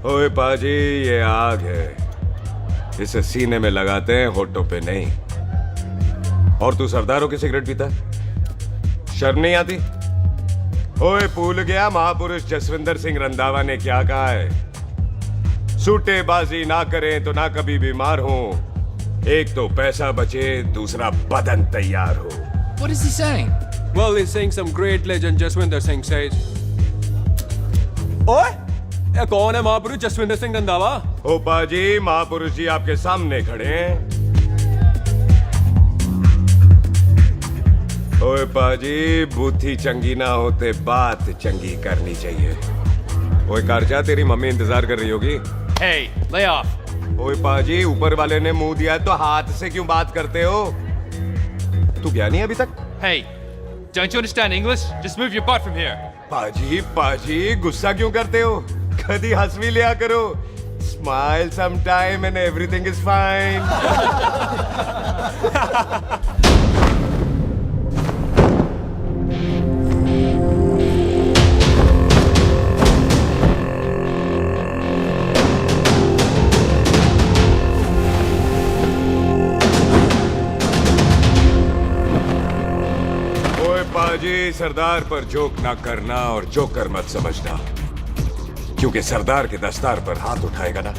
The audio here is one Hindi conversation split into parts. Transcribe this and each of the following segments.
ओए पाजी, ये आग है, इसे सीने में लगाते हैं, होठों पे नहीं। और तू सरदारों की सिगरेट पीता है? शर्म नहीं आती? ओए भूल गया महापुरुष जसविंदर सिंह रंधावा ने क्या कहा है? सूटेबाजी ना करें तो ना कभी बीमार हो। एक तो पैसा बचे, दूसरा बदन तैयार हो। What is he saying? Well, he's saying some great legend Jaswinder Singh says. ओए, ये कौन है महापुरुष जसविंदर सिंह रंधावा? ओ पाजी, महापुरुष जी आपके सामने खड़े हैं। ओए पाजी, बूथी चंगी ना होते बात चंगी करनी चाहिए। ओए कारचा, तेरी मम्मी इंतजार कर रही होगी। Hey, lay off. ओए पाजी, ऊपर वाले ने मुंह दिया तो हाथ से क्यों बात करते हो? तू गया नहीं अभी तक? Hey, don't you understand English? Just move your butt from here. पाजी पाजी, गुस्सा क्यों करते हो? कभी हंस भी लिया करो। Smile sometime and everything is fine. पाजी, सरदार पर जोक ना करना और जोकर मत समझना, क्योंकि सरदार के दस्तार पर हाथ उठाएगा ना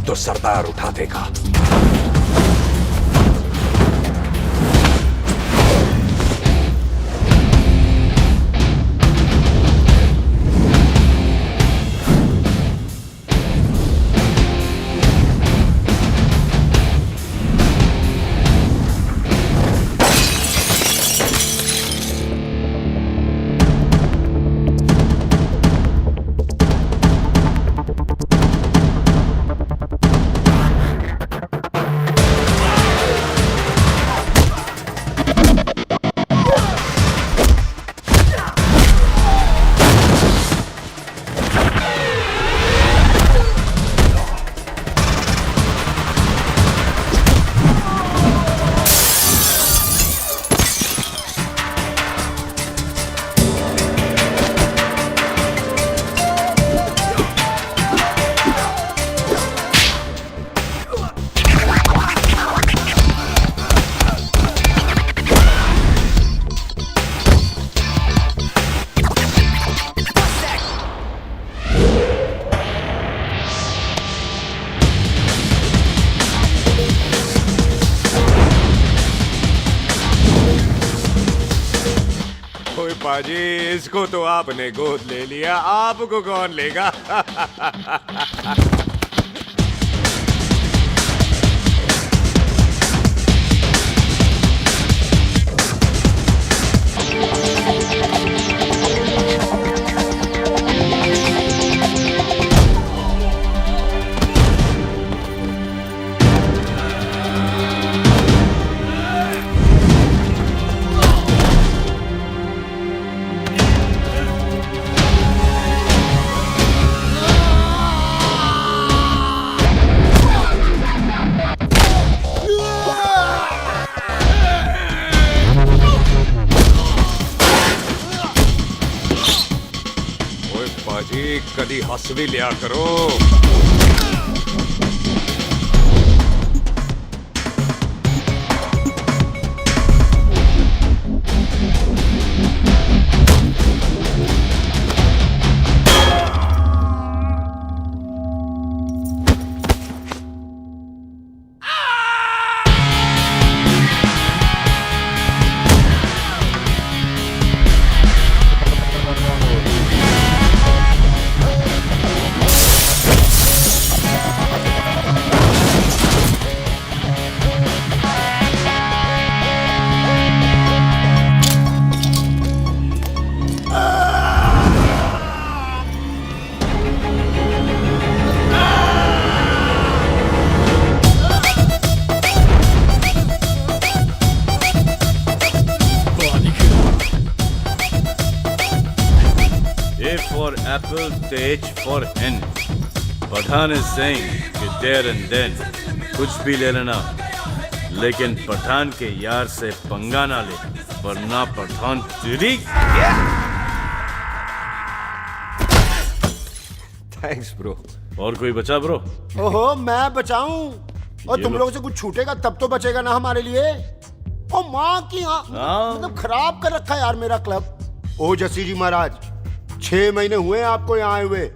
तो सरदार उठा देगा। पाजी, इसको तो आपने गोद ले लिया, आपको कौन लेगा? पाजी, कदी हंस भी लिया करो। For apple, the H for hen. Pathan is saying कि there and then कुछ भी ले लेना, लेकिन पठान के यार से पंगा ना ले, वरना पठान तेरी। Thanks bro. और कोई बचा ब्रो? ओहो, मैं बचाऊं? और ये तुम लो। लोगों से कुछ छूटेगा तब तो बचेगा ना हमारे लिए। ओ माँ की मतलब खराब कर रखा है यार मेरा क्लब। ओ जसी जी महाराज, 6 महीने हुए हैं आपको यहाँ आए हुए,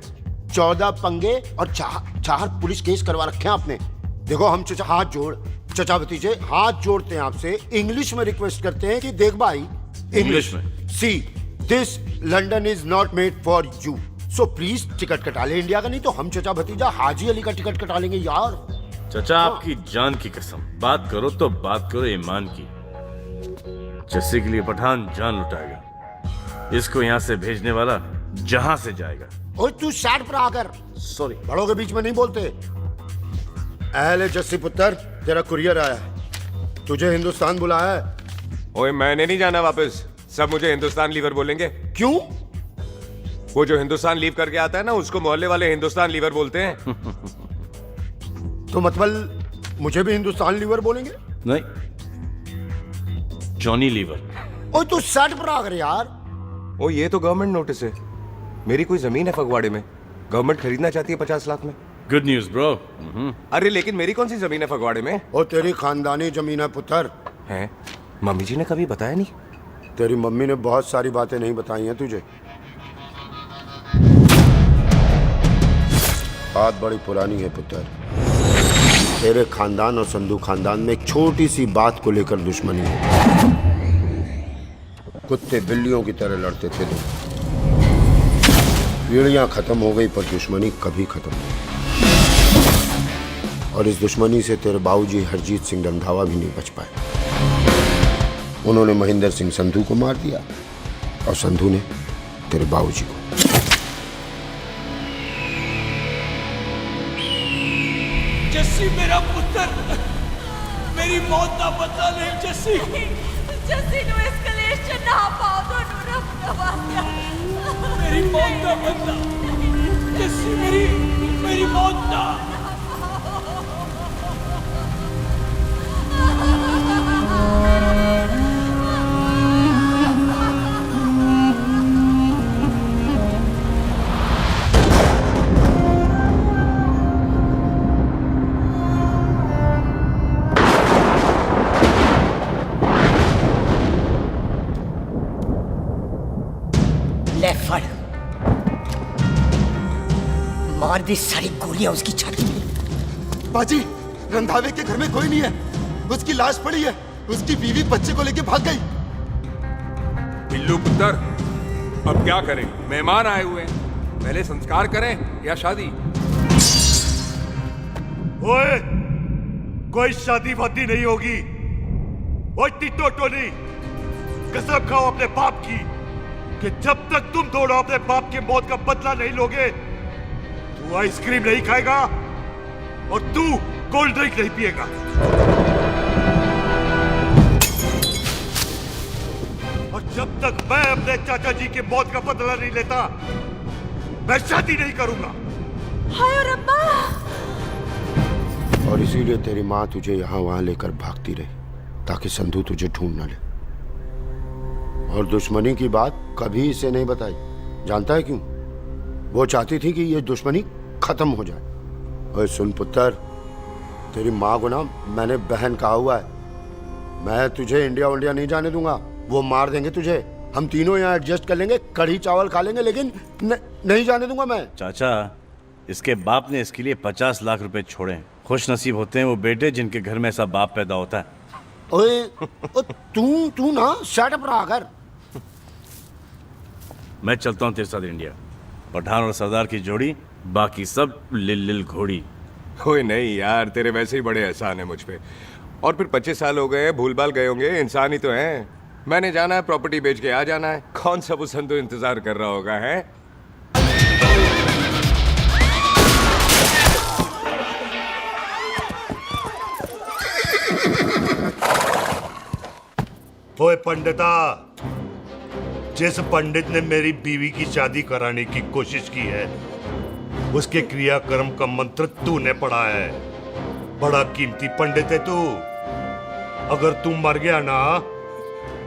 14 पंगे और 4 पुलिस केस करवा रखे हैं आपने। देखो हम चचा हाथ जोड़, चचा भतीजे हाथ जोड़ते हैं आपसे, इंग्लिश में रिक्वेस्ट करते हैं कि देख भाई, इंग्लिश में? See this London is not made for you, so please ticket कटा ले इंडिया का, नहीं तो हम चचा भतीजा हाजी अली का टिकट कटा लेंगे यार। चाचा आपकी जान की कसम, बात करो तो बात करो ईमान की। जस्सी के लिए पठान जान लुटाएगा, इसको यहाँ से भेजने वाला जहां से जाएगा। ओए तू साइड पर आकर, सॉरी। बड़ों के बीच में नहीं बोलते। अहले जस्सी पुत्र, तेरा कुरियर आया है, तुझे हिंदुस्तान बुलाया है। ओए मैंने नहीं जाना वापस, सब मुझे हिंदुस्तान लीवर बोलेंगे। क्यों? वो जो हिंदुस्तान लीव करके आता है ना, उसको मोहल्ले वाले हिंदुस्तान लीवर बोलते हैं। तो मतलब मुझे भी हिंदुस्तान लीवर बोलेंगे? नहीं, जॉनी लीवर। ओए तू साइड पर आकर यार। ओ ये तो गवर्नमेंट नोटिस है, मेरी कोई जमीन है फगवाड़े में, गवर्नमेंट खरीदना चाहती है 50 लाख में। Good news bro. अरे लेकिन मेरी कौन सी जमीन है फगवाड़े में? ओ तेरी खानदानी जमीन है पुत्र। है? मम्मी जी ने कभी बताया नहीं। तेरी मम्मी ने बहुत सारी बातें नहीं बताई हैं तुझे। बात बड़ी पुरानी है पुत्र, तेरे खानदान और संधू खानदान में एक छोटी सी बात को लेकर दुश्मनी है। कुत्ते बिल्लियों की तरह लड़ते थे लोग, पीढ़ियां खत्म हो गई पर दुश्मनी कभी खत्म नहीं। और इस दुश्मनी से तेरे बाबूजी हरजीत सिंह रंधावा भी नहीं बच पाए। उन्होंने महेंद्र सिंह संधू को मार दिया और संधू ने तेरे बाबूजी को। जस्सी मेरा पुत्र, मेरी मौत का बदला ले जस्सी। जस्सी ਨੂੰ ਇਸ ਕਲੇਸ਼ ਚ ਨਾ ਪਾਓ, ਤੁਹਾਨੂੰ ਰੱਬ ਨਵਾਜ਼ਿਆ। मेरी मौत का बदला जस्सी, मेरी मौत का। ले फड़, मार दी सारी गोलियां उसकी छाती में। बाजी, रंधावे के घर में कोई नहीं है, उसकी लाश पड़ी है, उसकी बीवी बच्चे को लेके भाग गई। बिल्लू पुत्र, अब क्या करें? मेहमान आए हुए हैं, पहले संस्कार करें या शादी? ओए, कोई शादी वादी नहीं होगी। ओए टिटोटोली, कसम खाओ अपने बाप की कि जब तक तुम दोनों अपने बाप की मौत का बदला नहीं लोगे, तू आइसक्रीम नहीं खाएगा और तू कोल्ड ड्रिंक नहीं पिएगा। और जब तक मैं अपने चाचा जी की मौत का बदला नहीं लेता, मैं शादी नहीं करूंगा। हाय रब्बा। और इसीलिए तेरी माँ तुझे यहाँ वहां लेकर भागती रही ताकि संधू तुझे ढूंढ न ले। और दुश्मनी की बात कभी इसे नहीं बताई, जानता है क्यों? वो चाहती थी कि ये दुश्मनी खत्म हो जाए। और सुन पुत्र, तेरी माँ को ना मैंने बहन कहा हुआ है, मैं तुझे इंडिया इंडिया नहीं जाने दूंगा। वो मार देंगे तुझे, हम तीनों यहाँ एडजस्ट कर लेंगे, कढ़ी चावल खा लेंगे, लेकिन नहीं जाने दूंगा मैं। चाचा, इसके बाप ने इसके लिए 50 लाख रुपए छोड़े हैं। खुश नसीब होते हैं वो बेटे जिनके घर में ऐसा बाप पैदा होता है। ओए, तू ना शट अप रहा कर। मैं चलता हूँ तेरे साथ इंडिया। पठान और सरदार की जोड़ी, बाकी सब लिल घोड़ी। ओए नहीं यार, तेरे वैसे ही बड़े एहसान है मुझ पे। और फिर 25 साल हो गए, भूल भाल गए होंगे, इंसान ही तो हैं। मैंने जाना है, प्रॉपर्टी बेच के आ जाना है। कौन सा वो संधू इंतजार कर रहा होगा है? ओए पंडिता, जिस पंडित ने मेरी बीवी की शादी कराने की कोशिश की है, उसके क्रियाकर्म का मंत्र तूने पढ़ा है। बड़ा कीमती पंडित है तू। अगर तू मर गया ना,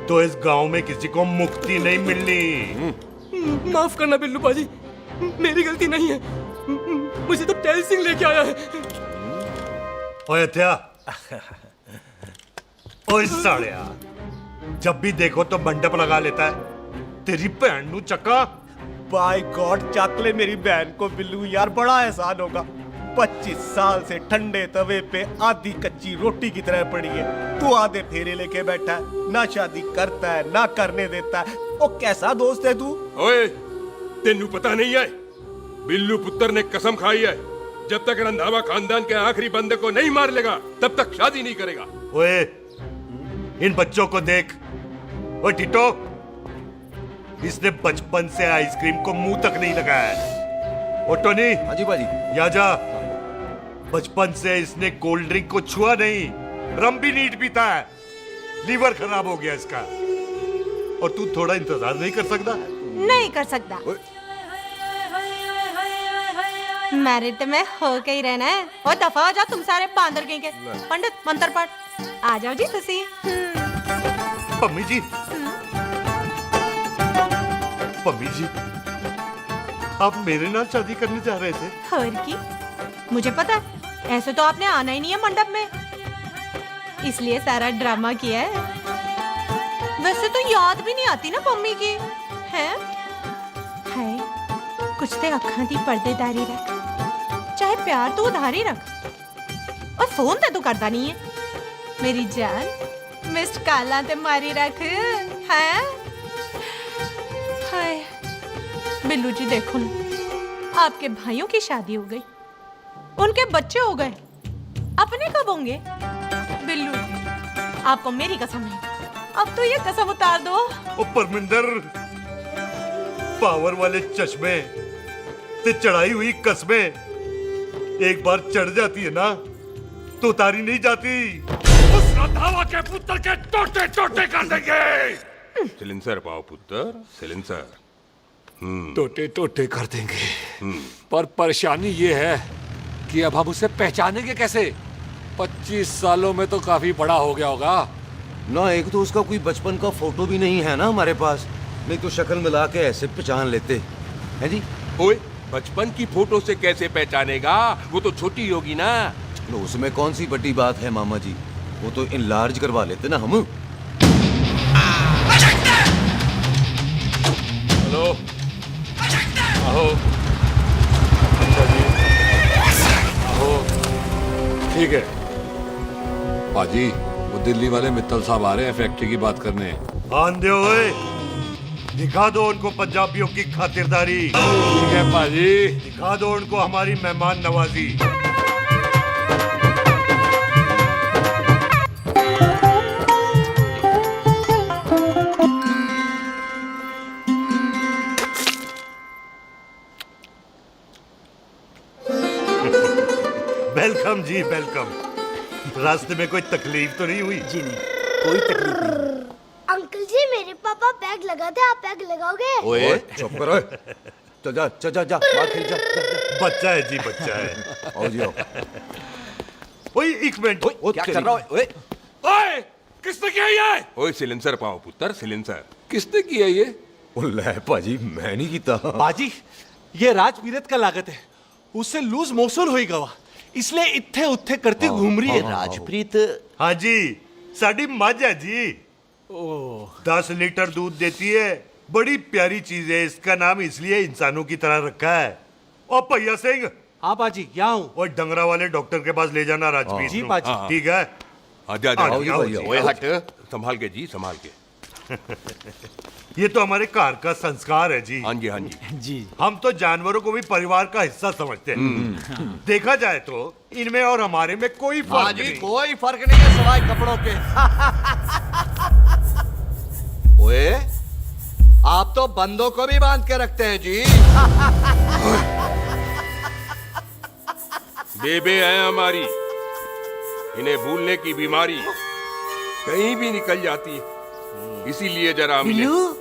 तो इस गांव में किसी को मुक्ति नहीं मिलनी। माफ करना बिल्लू बाजी, मेरी गलती नहीं है। मुझे तो टेल सिंह लेके आया है। ओए हत्या, ओए सालिया, जब भी देखो तो मंडप लगा लेता है। तेरी भैन नू चक्का। बाय गॉड, चक ले मेरी बहन को बिल्लू यार, बड़ा एहसान होगा। 25 साल से ठंडे तवे पे आधी कच्ची रोटी की तरह पड़ी है। तू आधे फेरे लेके बैठा है, ना शादी करता है ना करने देता है। ओ कैसा दोस्त है तू? ओए, तेनू पता नहीं है, बिल्लू पुत्र ने कसम खाई है, जब तक रंधावा खानदान के आखिरी बंदे को नहीं मार लेगा तब तक शादी नहीं करेगा। ओए, इन बच्चों को देख। ओए टिटो, इसने बचपन से आइसक्रीम को मुंह तक नहीं लगाया है। ओ टोनी। हाँ जी बाजी। या जा। बचपन से इसने कोल्ड ड्रिंक को छुआ नहीं, रम भी नीट पीता है। लीवर खराब हो गया इसका। और तू थोड़ा इंतजार नहीं कर सकता? नहीं कर सकता। मैरिड में हो के ही रहना है। और दफा हो जाओ तुम सारे बांदर कहीं के। पंडित मंत्र पढ़। आ जाओ जी तुसी। पम्मी जी, पम्मी जी, आप मेरे नाल शादी करने जा रहे थे? और की मुझे पता है, ऐसे तो आपने आना ही नहीं है मंडप में, इसलिए सारा ड्रामा किया है। वैसे तो याद भी नहीं आती ना मम्मी की है। कुछ ते अखां दी पर्देदारी रख, चाहे प्यार तो उधारी रख, और फोन ते तू करता नहीं है। मेरी जान मिस्ड काला ते मारी रख है। हाय बिल्लू जी, देखो ना, आपके भाइयों की शादी हो गई, उनके बच्चे हो गए, अपने कब होंगे? बिल्लू जी, आपको मेरी कसम है, अब तो ये कसम उतार दो। ओ परमिंदर, पावर वाले चश्मे ते चढ़ाई हुई कस्में एक बार चढ़ जाती है ना तो उतारी नहीं जाती। उस रंधावा के पुत्र के टोटे टोटे कर देंगे। सिलेंसर पाओ पुत्र, सिलेंसर। टोटे टोटे कर देंगे, पर परेशानी ये है कि अब हम उसे पहचानेंगे कैसे? 25 सालों में तो काफी बड़ा हो गया होगा ना। एक तो उसका कोई बचपन का फोटो भी नहीं है ना हमारे पास, नहीं तो शक्ल मिला के ऐसे पहचान लेते हैं जी। ओए, बचपन की फोटो से कैसे पहचानेगा? वो तो छोटी होगी ना। लो, उसमें कौन सी बड़ी बात है मामा जी, वो तो इनलार्ज करवा लेते ना हम। हेलो, आओ। अच्छा जी, आओ। ठीक है पाजी, वो दिल्ली वाले मित्तल साहब आ रहे हैं फैक्ट्री की बात करने। आंधे ओए, दिखा दो उनको पंजाबियों की खातिरदारी। ठीक है पाजी, दिखा दो उनको हमारी मेहमान नवाजी। वेलकम जी, वेलकम। रास्ते में कोई तकलीफ तो नहीं हुई? जी नहीं, कोई तकलीफ नहीं। अंकल जी, मेरे पापा पैग लगाते, आप पैग लगाओगे? ओए चुप करो, चल जा चल जा जा, बाहर खेल जा, जा, जा। बच्चा है जी, बच्चा है। आओ जी आओ। ओए एक मिनट, क्या कर रहा है? ओए ओए, किसने किया ये? ओए सिलेंसर पाओ पुत्र, सिलेंसर। किसने किया ये? ले पाजी, मैं नहीं कीता। बाजी, ये राजपीरत का लागत है, उससे लूज मोशन हुई गवा, इसलिए इत्थे उत्थे करती घूम रही है। राजप्रीत। हाँ जी, साड़ी मझ है जी। 10 लीटर दूध देती है, बड़ी प्यारी चीज है। इसका नाम इसलिए इंसानों की तरह रखा है। और भैया सिंह। हाँ बाजी, क्या हूँ? और डंगरा वाले डॉक्टर के पास ले जाना राजपीत जी को। बाजी। ठीक है, आजा आओ जी, आओ जी। ओए हट, संभाल के जी, संभाल के। ये तो हमारे घर का संस्कार है जी। हाँ जी, हाँ जी। जी हम तो जानवरों को भी परिवार का हिस्सा समझते हैं। देखा जाए तो इनमें और हमारे में कोई फर्क नहीं। कोई फर्क नहीं है सिवाय कपड़ों के। ओए, आप तो बंदों को भी बांध के रखते हैं जी। बेबे है हमारी, इन्हें भूलने की बीमारी कहीं भी निकल जाती है, इसीलिए जरा हमने। बिल्लू,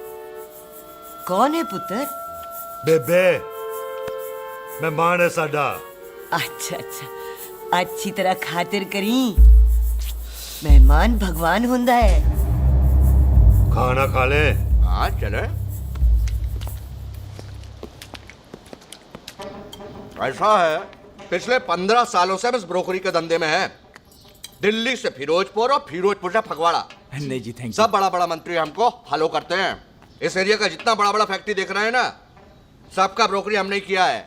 कौन है पुत्र? बेबे मेहमान है साडा। अच्छा अच्छा, अच्छी तरह खातिर करी। मेहमान भगवान हुंदा है। खाना खा ले। हाँ चले। ऐसा है, पिछले 15 सालों से हम इस ब्रोकरी के धंधे में हैं। दिल्ली से फिरोजपुर और फिरोजपुर से फगवाड़ा। नहीं जी थैंक सब बड़ा बड़ा मंत्री हमको फॉलो करते हैं। इस एरिया का जितना बड़ा बड़ा फैक्ट्री देख रहे हैं ना, सबका ब्रोकरी हमने किया है।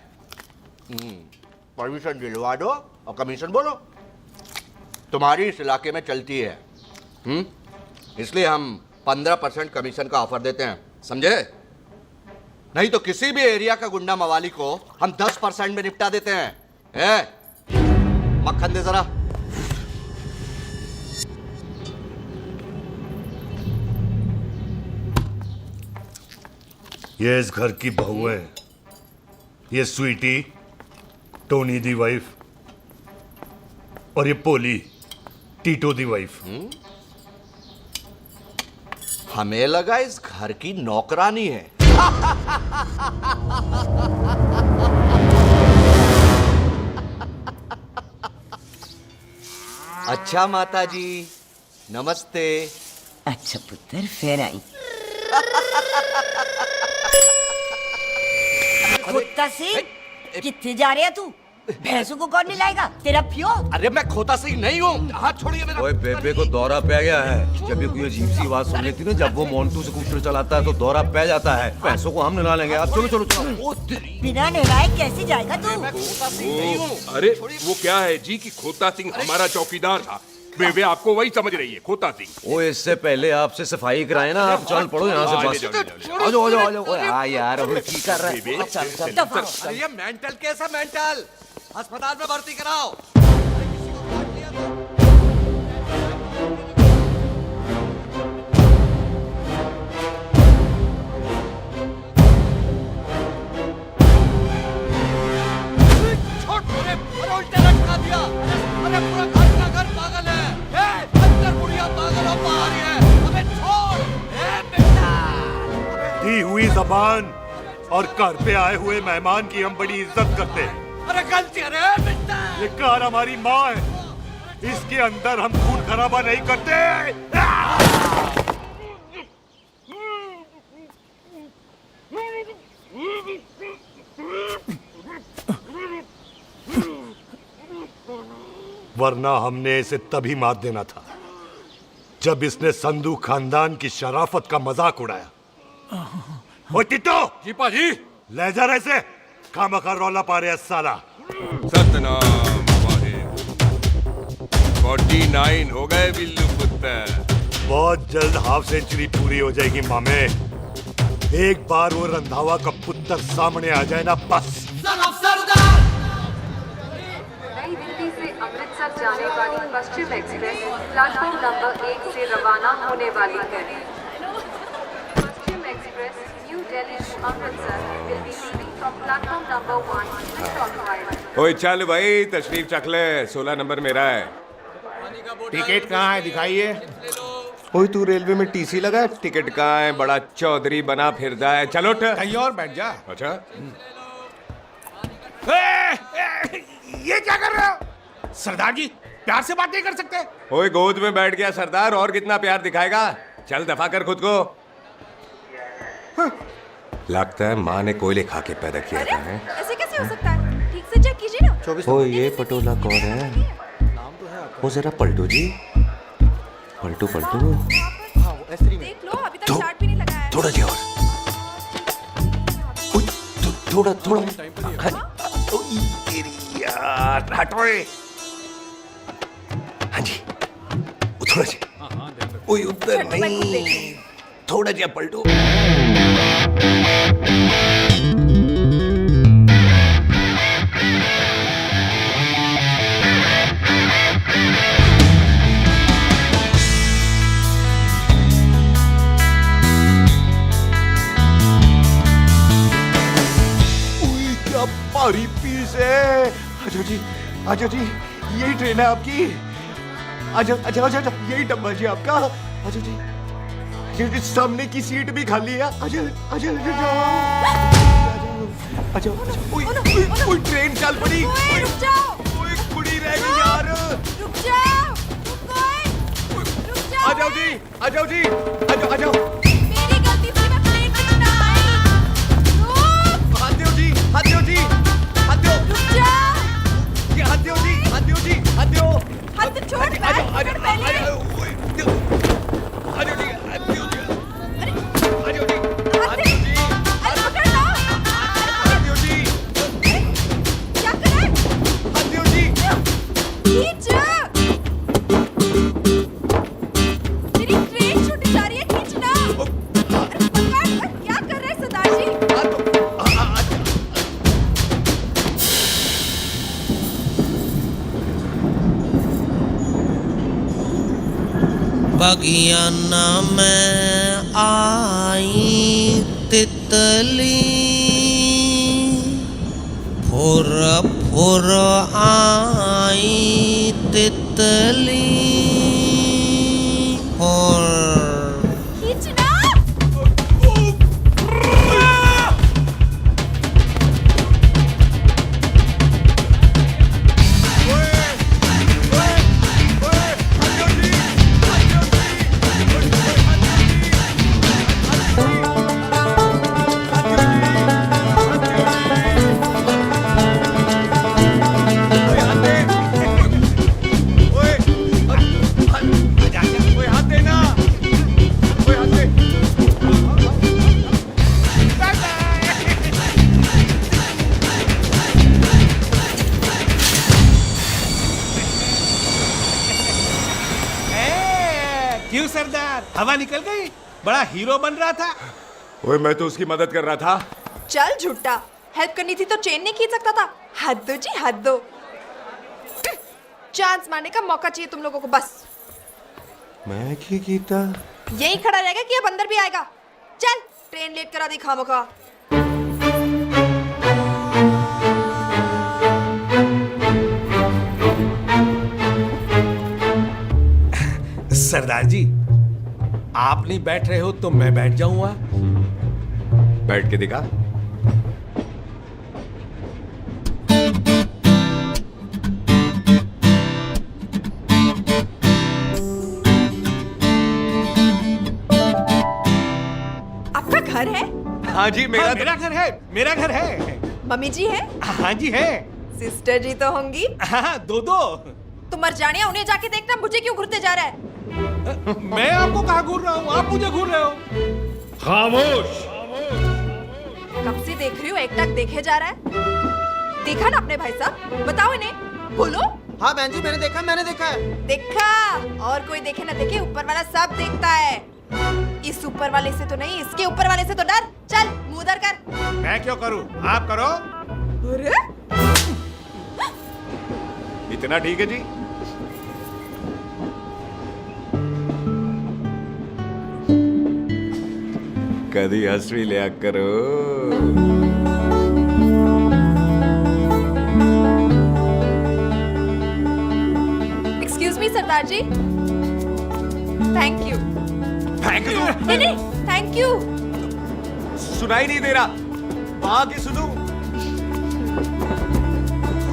परमिशन दिलवा दो और कमीशन बोलो। तुम्हारी इस इलाके में चलती है, इसलिए हम 15% कमीशन का ऑफर देते हैं, समझे? नहीं तो किसी भी एरिया का गुंडा मवाली को हम 10% में निपटा देते हैं। मक्खन दे जरा। ये इस घर की बहू है, ये स्वीटी टोनी दी वाइफ, और ये पोली टीटो दी वाइफ। हमें लगा इस घर की नौकरानी है। अच्छा माता जी, नमस्ते। अच्छा पुत्र, फिर आई। खोता सिंह, कितने जा रहे है तू? भैंसों को कौन मिलाएगा? तेरा प्यो? अरे मैं खोता सिंह नहीं हूँ, हाथ छोड़िए मेरा। ओए बेबे को दौरा पै गया है। जब भी कोई अजीब सी आवाज सुन लेती है ना, जब वो मोन्टू स्कूटर चलाता है तो दौरा पै जाता है। पैसों को हम निकाल लेंगे। आप चलो चलो चलो। बिना नहलाए कैसे जाएगा तू? मैं खोता सिंह नहीं हूँ। अरे वो क्या है जी कि खोता सिंह हमारा चौकीदार था। बेबे आपको वही समझ रही है, खोता सिंह। ओ इससे पहले आपसे सफाई कराए ना, आप चल पड़ो यहाँ से बस। आ जाओ आ जाओ आ जाओ। ओए आ यार, अब की कर रहा है? चल चल। अरे ये मेंटल केस है, मेंटल। अस्पताल में भर्ती कराओ। उल्टा लटका दिया। अरे पूरा घर का घर पागल है। अंदर बुढ़िया पागल हो, बाहर है। अबे छोड़। बेटा दी हुई जबान और घर पे आए हुए मेहमान की हम बड़ी इज्जत करते हैं। अरे गलती है रे बेटा। ये कार हमारी माँ है, इसके अंदर हम खून खराबा नहीं करते। वरना हमने इसे तभी मात देना था जब इसने संधू खानदान की शराफत का मजाक उड़ाया। ओ टिट्टो जी पाजी, ले जा रहे से, खामखा रौला पा रहे साला। सतनाम वाहे। 49 हो गए बिल्लू पुत्र। बहुत जल्द हाफ सेंचुरी पूरी हो जाएगी मामे। एक बार वो रंधावा का पुत्र सामने आ जाए ना, बस। नई दिल्ली से अमृतसर जाने वाली पश्चिम एक्सप्रेस प्लेटफॉर्म नंबर 1 से रवाना होने वाली है। Paschim express New Delhi to Amritsar will be leaving from platform number 1 with occupied। ओए चल भाई, तशरीफ चख ले। 16 नंबर मेरा है। टिकट कहाँ है? दिखाइए। ओए तू रेलवे में टीसी लगा है? टिकट कहाँ है? बड़ा चौधरी बना फिरदा है। चलो उठ। कहीं और बैठ जा। अच्छा ये क्या कर रहे हो? सरदार जी, प्यार से बात नहीं कर सकते? ओए गोद में बैठ गया सरदार, और कितना प्यार दिखाएगा? चल दफा कर खुद को। लगता है माँ ने कोयले खा के पैदा किया था। ऐसे कैसे हो सकता है? ठीक से चेक कीजिए ना। ओ ये पटोला कौन है? वो जरा पलटू जी, पलटू पलटू। देख लो, अभी तक चार्ट भी नहीं लगाया है। थोड़ा जी और। थोड़ा थोड़ा। यार हटो। हाँ जी, थोड़ा जी। ओए उधर नहीं, थोड़ा जी पलटो। भारी पीस है। अच्छा जी, अच्छा जी, यही ट्रेन है आपकी? अच्छा अच्छा अच्छा अच्छा, यही डब्बा जी आपका? अच्छा जी, ये सामने की सीट भी खाली है। अच्छा अच्छा अच्छा अच्छा। ओए ट्रेन चल पड़ी। रुक जाओ। ओए कुड़ी रह गई यार। रुक जाओ। रुक जाओ। आ जाओ जी, आ जाओ जी, आ जाओ आ जाओ। मेरी गलती से मैं प्लेन में ना आई। रुक। हाथ दो जी, हाथ दो जी, हाथ दो। बगियाना में आई तितली, फुर फुर आई तितली, फुर। क्यों सरदार, हवा निकल गई? बड़ा हीरो बन रहा था। ओए मैं तो उसकी मदद कर रहा था। चल झूठा, हेल्प करनी थी तो चेन नहीं खींच सकता था। हद दो जी, हद दो। चांस मारने का मौका चाहिए तुम लोगों को बस। मैं क्या कीता? यही खड़ा रहेगा कि अब अंदर भी आएगा? चल, ट्रेन लेट करा दी खामोखा। सरदार जी, आप नहीं बैठ रहे हो तो मैं बैठ जाऊंगा। बैठ के दिखा। आपका घर है? हाँ जी, मेरा मेरा घर है, मेरा घर है। मम्मी जी है? हाँ जी है। सिस्टर जी तो होंगी? हाँ, दो दो। तुम मर जाने, उन्हें जाके देखना मुझे क्यों घूरते जा रहा है। मैं आपको कहाँ घूर रहा हूँ, आप मुझे घूर रहे हो। खामोश। कब से देख रही हूँ, एक टक देखे जा रहा है। देखा ना अपने भाई साहब, बताओ इन्हें, बोलो। हाँ बहन जी, मैंने देखा है। देखा? और कोई देखे ना देखे, ऊपर वाला सब देखता है। इस ऊपर वाले से तो नहीं, इसके ऊपर वाले से तो डर। चल मुंह उधर कर। मैं क्यों करूँ, आप करो। अरे इतना ठीक है जी? कभी हंस भी लिया करो। Excuse me Sardar ji. Thank you. Thank you? नहीं नहीं, थैंक यू। सुनाई नहीं दे रहा, वहां के सुनूं?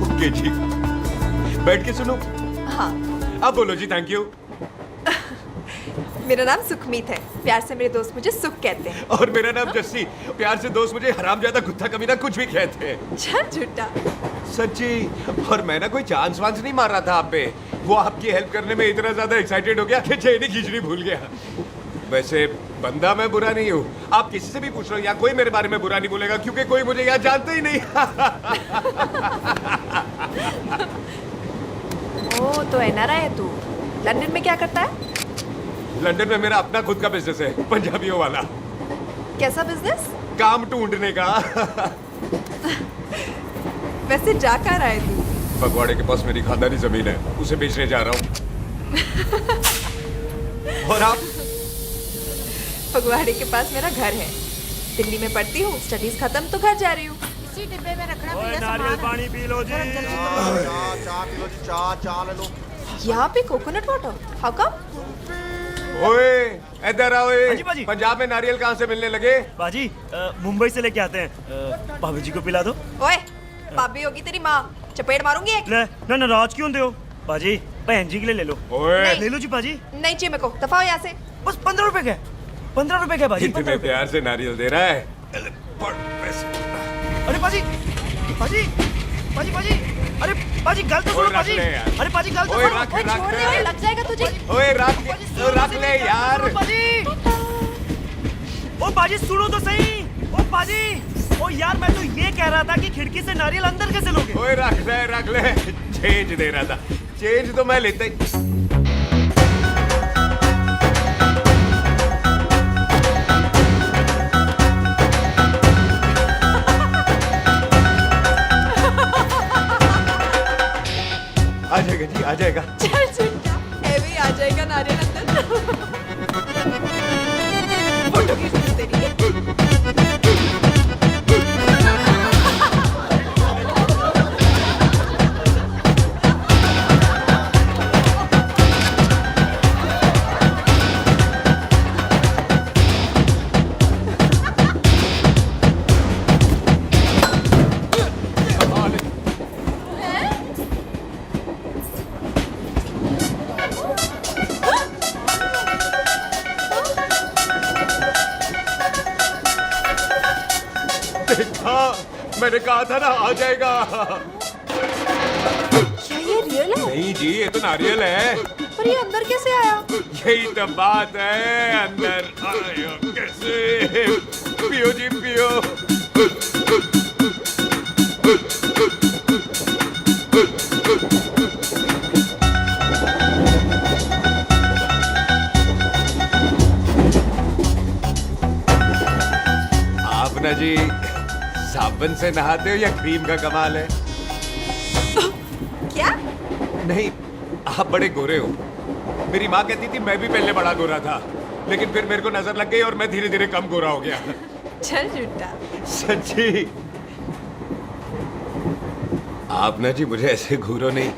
ओके जी, बैठ के सुनो। हाँ। अब बोलो जी थैंक यू। मेरा नाम सुखमीत है, प्यार से मेरे दोस्त मुझे सुख कहते हैं। और मेरा नाम जस्सी, प्यार से दोस्त मुझे हरामजादा, कुत्ता कमीना कुछ भी कहते हैं। चल झूठा। सच्ची। और मैं ना कोई चांस वांस नहीं मार रहा था आप पे, वो आपकी हेल्प करने में इतना ज्यादा एक्साइटेड हो गया कि चेन ही खींचनी भूल गया। वैसे बंदा मैं बुरा नहीं हूँ, आप किसी से भी पूछ लो, यहाँ कोई मेरे बारे में बुरा नहीं बोलेगा क्योंकि कोई मुझे यहाँ जानता ही नहीं। ओ तो एनआरआई है तू। लंदन में क्या करता है? लंदन में मेरा अपना खुद का बिजनेस है, पंजाबियों वाला। कैसा बिजनेस? काम ढूंढने का। वैसे जा कहाँ रहा है तू? फगवाड़े के पास मेरी खानदानी जमीन है, उसे बेचने जा रहा हूँ। और आप? फगवाड़े के पास मेरा घर है, दिल्ली में पढ़ती हूँ, स्टडीज खत्म तो घर जा रही हूँ। इसी डिब्बे में रखना ओए, नारियल पानी पी लो जी। चाय पी लो जी, चाय ले लो। यहाँ पे कोकोनट वाटर, हाउ कम? ओए इधर आओ। हाँ जी, बाजी। पंजाब में नारियल कहाँ से मिलने लगे? बाजी, मुंबई से लेके आते हैं। भाभी जी को पिला दो। ओए, भाभी होगी तेरी माँ, चपेट मारूंगी एक। ना नाराज क्यों हो बाजी, बहन जी के लिए ले लो। ओए ले लो जी बाजी। नहीं चाहिए मेरे को, दफा हो यहाँ से। बस 15 रुपए के, 15 रुपए के बाजी। इतने प्यार से नारियल दे रहा है। अरे बाजी, बाजी, बाजी, बाजी, अरे बाजी गल तो सुनो बाजी। अरे बाजी गल तो सुनो। ओए छोड़ दे, ओए लग जाएगा तुझे। ओए रख ले यार। बाजी, ओ बाजी सुनो तो सही। ओ बाजी, ओ यार मैं तो ये कह रहा था कि खिड़की से नारियल अंदर कैसे लोगे? ओए रख ले। चेंज दे रहा था, चेंज तो मैं लेता ही। आ जाएगा जी, आ जाएगा। चल चिंता, भी आ जाएगा नारियल अंदर। देखा, मैंने कहा था ना आ जाएगा। क्या ये रियल है? नहीं जी, ये तो नारियल है। पर ये अंदर कैसे आया? यही तो बात है, अंदर आया कैसे? पियो जी पियो। आप ना जी साबुन से नहाते हो या क्रीम का कमाल है? क्या? नहीं, आप बड़े गोरे हो। मेरी माँ कहती थी मैं भी पहले बड़ा गोरा था, लेकिन फिर मेरे को नजर लग गई और मैं धीरे धीरे कम गोरा हो गया। चल झूठा। सच्ची। आप ना जी मुझे ऐसे घूरो नहीं,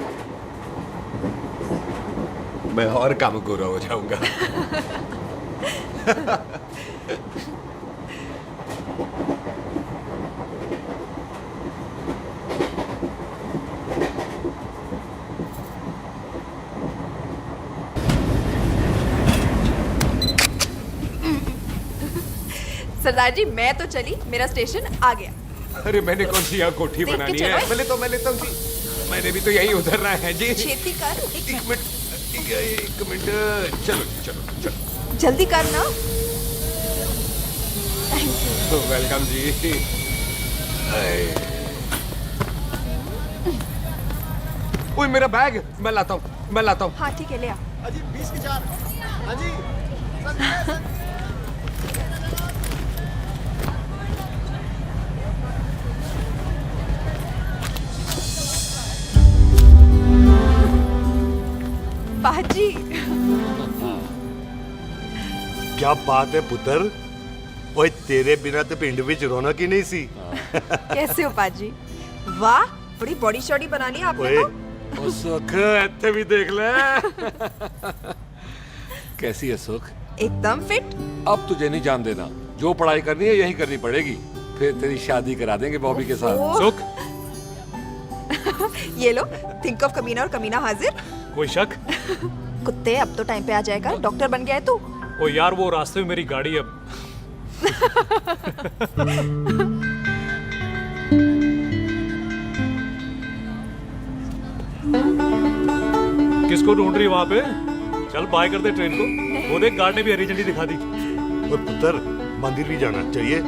मैं और कम गोरा हो जाऊंगा। सरदार जी मैं तो चली, मेरा स्टेशन आ गया। अरे मैंने कौन सी यहाँ कोठी देख के बनानी चलो। है? मैं लेता हूँ जी। मैंने भी तो यही उधरना है जी। छेती कर। एक मिनट। चलो चलो चलो। जल्दी कर ना। वेलकम जी। ओए मेरा बैग, मैं लाता हूँ। हाँ ठीक है, ले आ। अजी 20 की 4। हाँ जी। पाजी। क्या बात है पुत्र, ओए तेरे बिना तो पिंड विच रौनक ही नहीं सी। कैसे हो पाजी? वाह, बड़ी बॉडी शॉडी बनानी है आपने ओए तो। ओ सुख, इत्थे भी देख ले। कैसी है सुख? एकदम फिट। अब तुझे नहीं जान देना, जो पढ़ाई करनी है यही करनी पड़ेगी, फिर तेरी शादी करा देंगे बॉबी के साथ। ओह। सुख, ये लो, थिंक ऑफ कमीना और कमीना हाजिर। कोई शक? कुत्ते अब तो टाइम पे आ जाएगा, डॉक्टर बन गया है तू। ओ यार वो रास्ते में मेरी गाड़ी अब। किसको ढूंढ रही वहां पे? चल बाय कर दे ट्रेन को। वो देख गार्ड ने भी हरी झंडी दिखा दी। ओए पुत्र, मंदिर भी जाना चाहिए।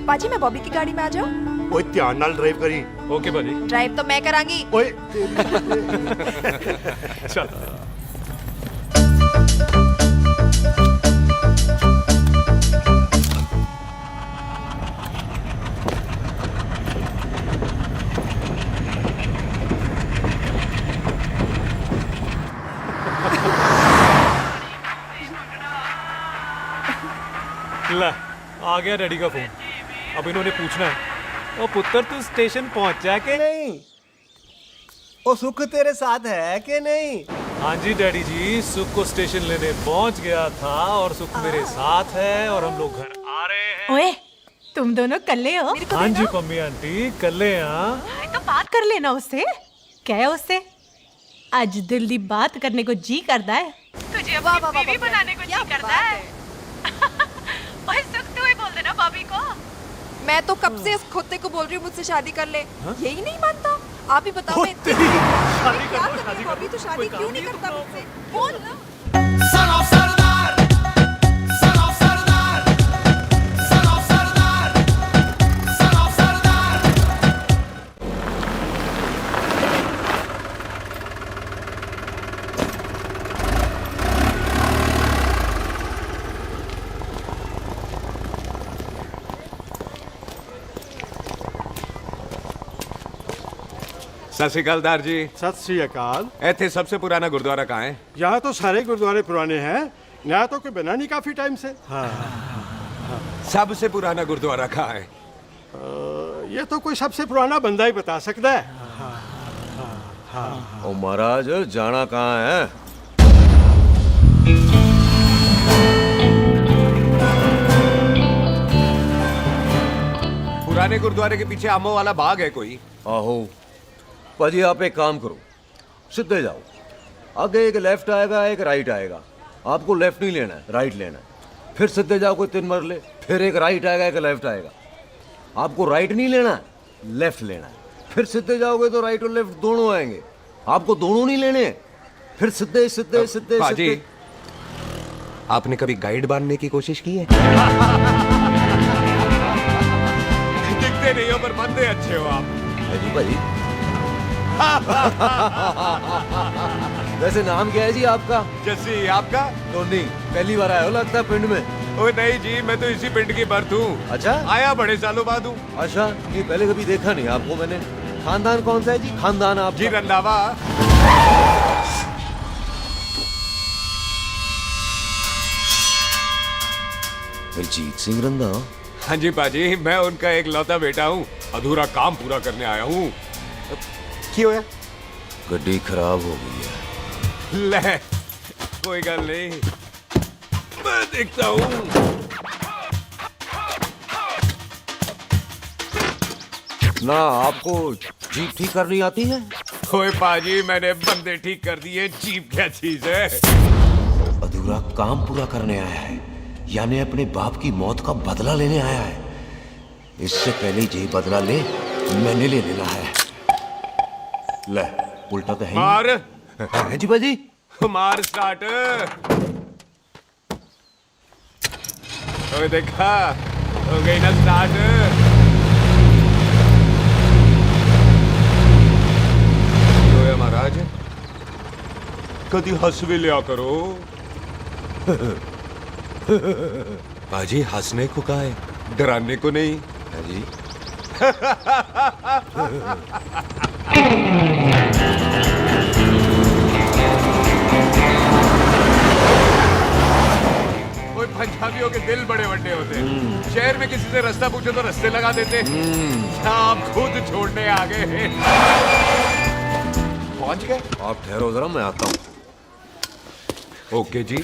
पाजी मैं बॉबी की गाड़ी में आ जाऊं? ओए ध्यान नाल ड्राइव करी। ओके भाजी। ड्राइव तो मैं करांगी। ओए चल। ला, आ गया डैडी का फोन। अब इन्होंने पूछना है, ओ पुत्र तू स्टेशन पहुंचा के नहीं? ओ सुख तेरे साथ है कि नहीं? हाँ जी डैडी जी, सुख को स्टेशन लेने पहुंच गया था और सुख मेरे साथ है और हम लोग घर आ रहे हैं। ओए, तुम दोनों कल्ले हो? हाँ जी पम्मी आंटी, कल्ले हैं। तो बात कर लेना उससे। क्या है उससे? आज दिल दी बात करने को जी करता है। तुझे अपनी बीवी बनाने को जी करता है। ओए सुख, तू ही बोल देना बॉबी को। मैं तो कब से इस खोते को बोल रही हूँ मुझसे शादी कर ले, यही नहीं मानता। आप ही बताओ मैं क्या करूँ? बॉबी तो शादी क्यों नहीं करता मुझसे? बोल ना। सत श्री अकाल दार जी। सत श्री अकाल। ਇੱਥੇ सबसे पुराना गुरुद्वारा कहाँ है? यहाँ तो सारे गुरुद्वारे पुराने हैं, नया तो कोई बना नहीं काफी टाइम से। हाँ। सबसे पुराना गुरुद्वारा कहाँ है? ये तो कोई सबसे पुराना बंदा ही बता सकता है। ओ महाराज जाना कहाँ है? पुराने गुरुद्वारे के पीछे आमों वाला बाग है कोई? आहो पाजी, आप एक काम करो, सीधे जाओ, आगे एक लेफ्ट आएगा एक राइट आएगा, आपको लेफ्ट नहीं लेना है, राइट लेना है। फिर सीधे जाओ कोई 3 मरले, फिर एक राइट आएगा एक लेफ्ट आएगा। आपको राइट नहीं लेना, लेफ्ट लेना है। फिर सीधे जाओगे तो राइट और लेफ्ट दोनों आएंगे। आपको दोनों नहीं लेने, फिर सीधे सीधे सीधे पाजी, सीधे। आपने कभी गाइड बांधने की कोशिश की है? दिखते नहीं हो पर बंदे अच्छे हो आप। जी भाई। वैसे नाम क्या है जी आपका? जस्सी, आपका? टोनी। पहली बार आए हो लगता है पिंड में। ओ नहीं जी, मैं तो इसी पिंड की बर्थ हूँ। अच्छा, आया बड़े सालों बाद हूँ। अच्छा, ये पहले कभी देखा नहीं आपको मैंने। खानदान कौन सा है जी? खानदान आप जी रंधावा। अजीत सिंह रंधावा? हाँ जी पाजी, मैं उनका एक लौता बेटा हूँ। अधूरा काम पूरा करने आया हूँ। क्यों है? गड्डी खराब हो गई है। ले, कोई गल नहीं, मैं देखता हूँ। ना आपको जीप ठीक करनी आती है? ओए पाजी, मैंने बंदे ठीक कर दिए, जीप क्या चीज है? अधूरा काम पूरा करने आया है, यानी अपने बाप की मौत का बदला लेने आया है। इससे पहले ये बदला ले, मैंने ले लेना है। ले, उल्टा तो है ही। मार। है जी बाजी। मार स्टार्ट। ओए देखा, हो गई ना स्टार्ट। तो महाराज, कभी हंस भी लिया करो। पाजी, हंसने को कहा है, डराने को नहीं। है जी। कोई पंजाबियों के दिल बड़े बड़े होते हैं। शहर में किसी से रास्ता पूछो तो रास्ते लगा देते। आप खुद छोड़ने आ गए। पहुंच गए? आप ठहरो जरा, मैं आता हूँ। ओके जी।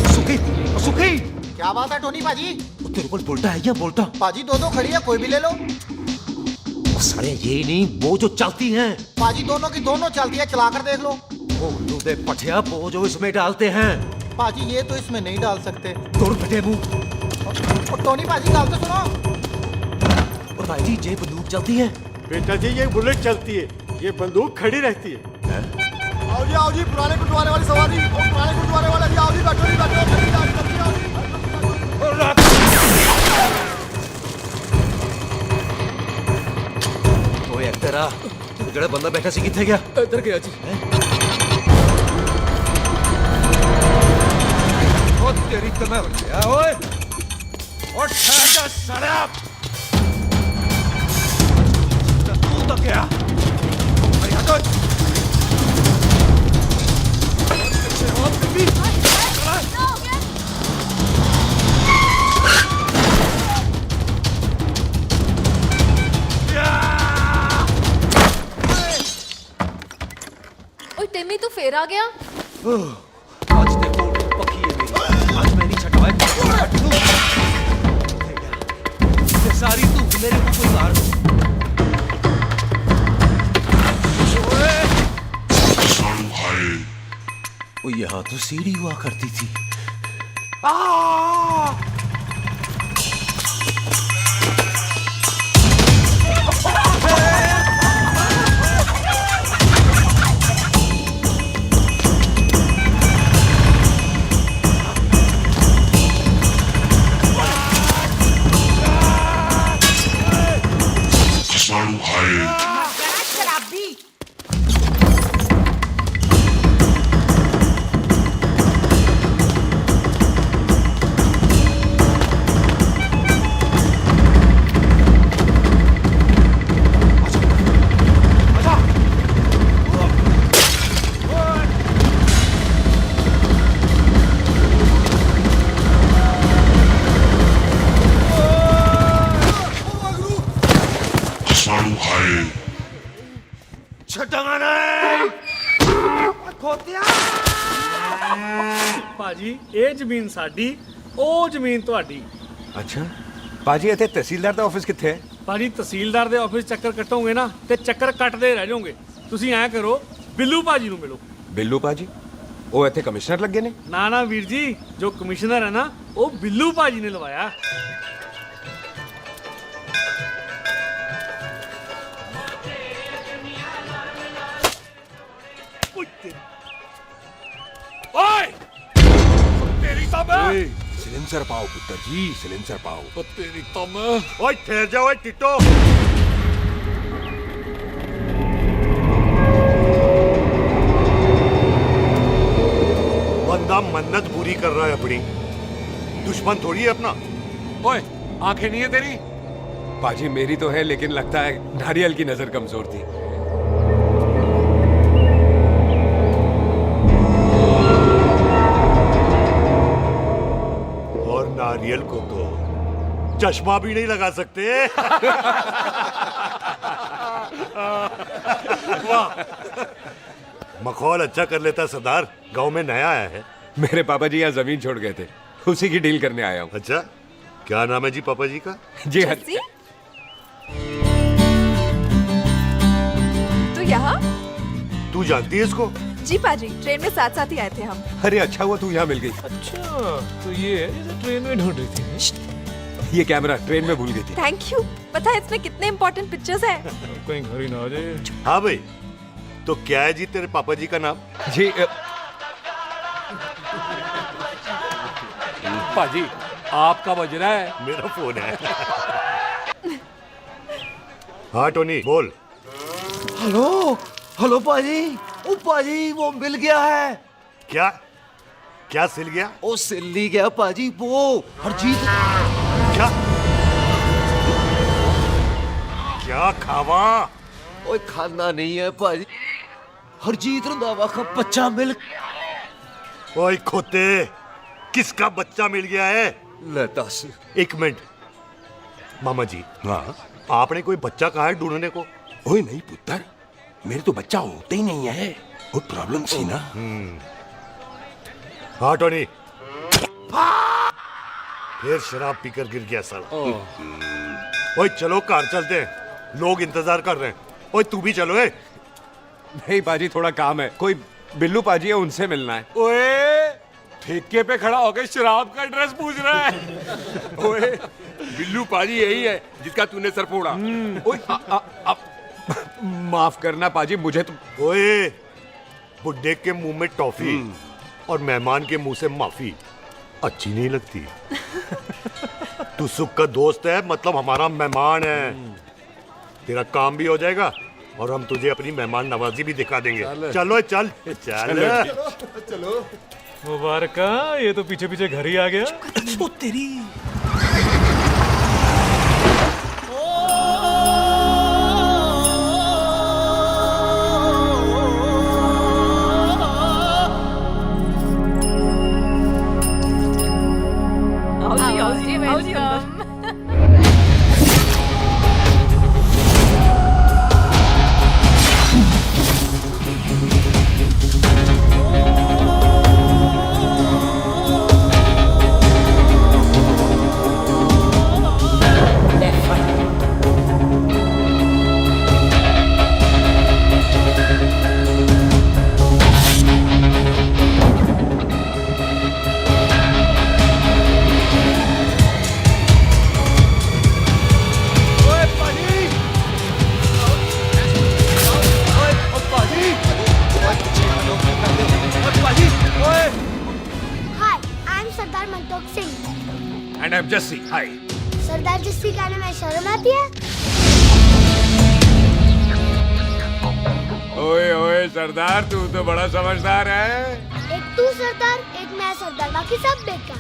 सुखी, सुखी। क्या बात है टोनी पाजी? तेरे को बोलता है क्या? बोलता पाजी दो खड़ी है, कोई भी ले लो। सारे ये नहीं, वो जो चलती हैं। पाजी दोनों की दोनों चलती है, चला कर देख लो। वो दे पठिया, वो जो इसमें डालते हैं। पाजी ये तो इसमें नहीं डाल सकते। तोड़ फटे मुंह। और टोनी पाजी गाल तो सुनो। और भाई जी, ये बंदूक चलती है। बेटा जी, ये बुलेट चलती है, ये बंदूक खड़ी रहती है। आओ जी, पुराने गुरुद्वारे वाली सवारी। पुराने गुरुद्वारे वाले भी आओ जी, बैठो जी, बैठो। ओए तेरा ਜਿਹੜਾ ਬੰਦਾ ਬੈਠਾ ਸੀ ਕਿੱਥੇ ਗਿਆ? इधर गया जी। ओ तेरी तो मैं क्या ओए? और ठहर सड़ा। तू तो क्या? अरे हटो। टिम्मी तू फेर आ गया। आज देखो पक्की है मेरी, आज मैं नहीं छटवाए। सारी तू मेरे को कोई मार दो। वो यहाँ तो सीढ़ी हुआ करती थी। शराबी। ਭਾਜੀ ਇਹ ਜ਼ਮੀਨ ਸਾਡੀ, ਉਹ ਜ਼ਮੀਨ ਤੁਹਾਡੀ। ਅੱਛਾ ਪਾਜੀ, ਇੱਥੇ ਤਹਿਸੀਲਦਾਰ ਦਾ ਆਫਿਸ ਕਿੱਥੇ ਹੈ? ਭਾਜੀ ਤਹਿਸੀਲਦਾਰ ਦੇ ਆਫਿਸ ਚੱਕਰ ਕੱਟੋਗੇ ਨਾ ਤੇ ਚੱਕਰ ਕੱਟਦੇ ਰਹਿ ਜਾਓਗੇ। ਤੁਸੀਂ ਐਂ ਕਰੋ, ਬਿੱਲੂ ਭਾਜੀ ਨੂੰ ਮਿਲੋ। ਬਿੱਲੂ ਪਾਜੀ? वो इतने कमिश्नर लग गए ने? ना ना वीर जी, जो कमिश्नर है ना वो बिल्लू पाजी ने लवाया। ओए! तेरी तब सिलेंसर पाओ पुत्र जी, सिलेंसर पाओ। तेरी तम। ओए ठहर जाओ टिटो। बंदा मन्नत पूरी कर रहा है अपनी, दुश्मन थोड़ी है अपना। ओए, आंखें नहीं है तेरी? पाजी मेरी तो है, लेकिन लगता है नारियल की नजर कमजोर थी। और नारियल को तो चश्मा भी नहीं लगा सकते। वाह, मखौल अच्छा कर लेता सरदार। गांव में नया आया है। मेरे पापा जी यहाँ जमीन छोड़ गए थे, उसी की डील करने आया हूँ। अच्छा, क्या नाम है जी पापा जी का? जी हाँ। तो यहाँ? तू जानती है इसको? जी पाजी, ट्रेन में साथ साथ ही आए थे हम। अरे अच्छा हुआ तू यहाँ मिल गई। अच्छा, तो ये है जिसे ट्रेन में ढूंढ रही थी। ये कैमरा ट्रेन में भूल गई थी। Thank you. पता है इसमें कितने इम्पोर्टेंट पिक्चर्स हैं? कहीं घर ही ना आ जाए। हाँ भाई, तो क्या है जी तेरे पापा जी का नाम? जी पाजी, आपका बज रहा है। मेरा फोन है। हाँ टोनी बोल। हेलो हेलो पाजी। ओ पाजी, वो मिल गया है। क्या क्या सिल गया? ओ सिल्ली गया पाजी, वो हरजीत। क्या क्या खावा? ओए खाना नहीं है पाजी, हरजीत रंधावा का बच्चा मिल। ओए खोते, किसका बच्चा मिल गया है? ले दस। एक मिनट मामा जी। हाँ, आपने कोई बच्चा कहा है ढूंढने को? ओए नहीं पुत्र, मेरे तो बच्चा होते ही नहीं है, वो प्रॉब्लम थी ना। हाँ टोनी, फिर शराब पीकर गिर गया साला। ओए चलो कार चलते हैं, लोग इंतजार कर रहे हैं। ओए तू भी चलो। है नहीं पाजी, थोड़ा काम है, कोई बिल्लू पाजी है, उनसे मिलना है। ओए, ठेके पे खड़ा होकर शराब का एड्रेस पूछ रहा है। ओए, बिल्लू पाजी यही है जिसका तूने सर फोड़ा। ओए, माफ करना पाजी, मुझे तो। ओए, बुड्ढे के मुंह में टॉफी और मेहमान के मुंह से माफी अच्छी नहीं लगती। तू सुख का दोस्त है, मतलब हमारा मेहमान है। तेरा काम भी हो जाएगा और हम तुझे अपनी मेहमान नवाजी भी दिखा देंगे। चलो चल चल चलो। मुबारक, ये तो पीछे पीछे घर ही आ गया। ओ तेरी। And I'm Jesse. Hi. सरदार जस्सी कहने में शर्म आती है? ओए ओए सरदार, तू तो बड़ा समझदार है। एक तू सरदार, एक मैं सरदार, बाकी सब बेकार।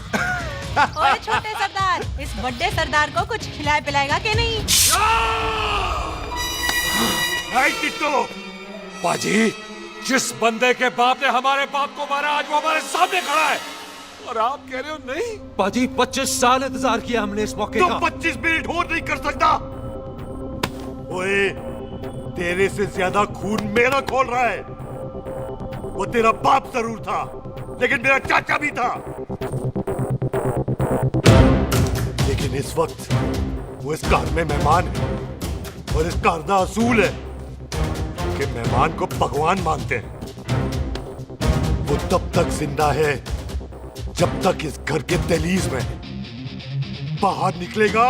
ओए छोटे सरदार, इस बड़े सरदार को कुछ खिलाए पिलाएगा कि नहीं? पाजी, जिस बंदे के बाप ने हमारे बाप को मारा, आज वो हमारे सामने खड़ा है और आप कह रहे हो नहीं? पाजी 25 साल इंतजार किया हमने इस मौके तो का। 25 मिनट और नहीं कर सकता। ओए, तेरे से ज्यादा खून मेरा खोल रहा है। वो तेरा बाप जरूर था, लेकिन मेरा चाचा भी था। लेकिन इस वक्त वो इस घर में मेहमान है और इस घर का असूल है कि मेहमान को भगवान मानते हैं। वो तब तक जिंदा है जब तक इस घर के दहलीज में बाहर निकलेगा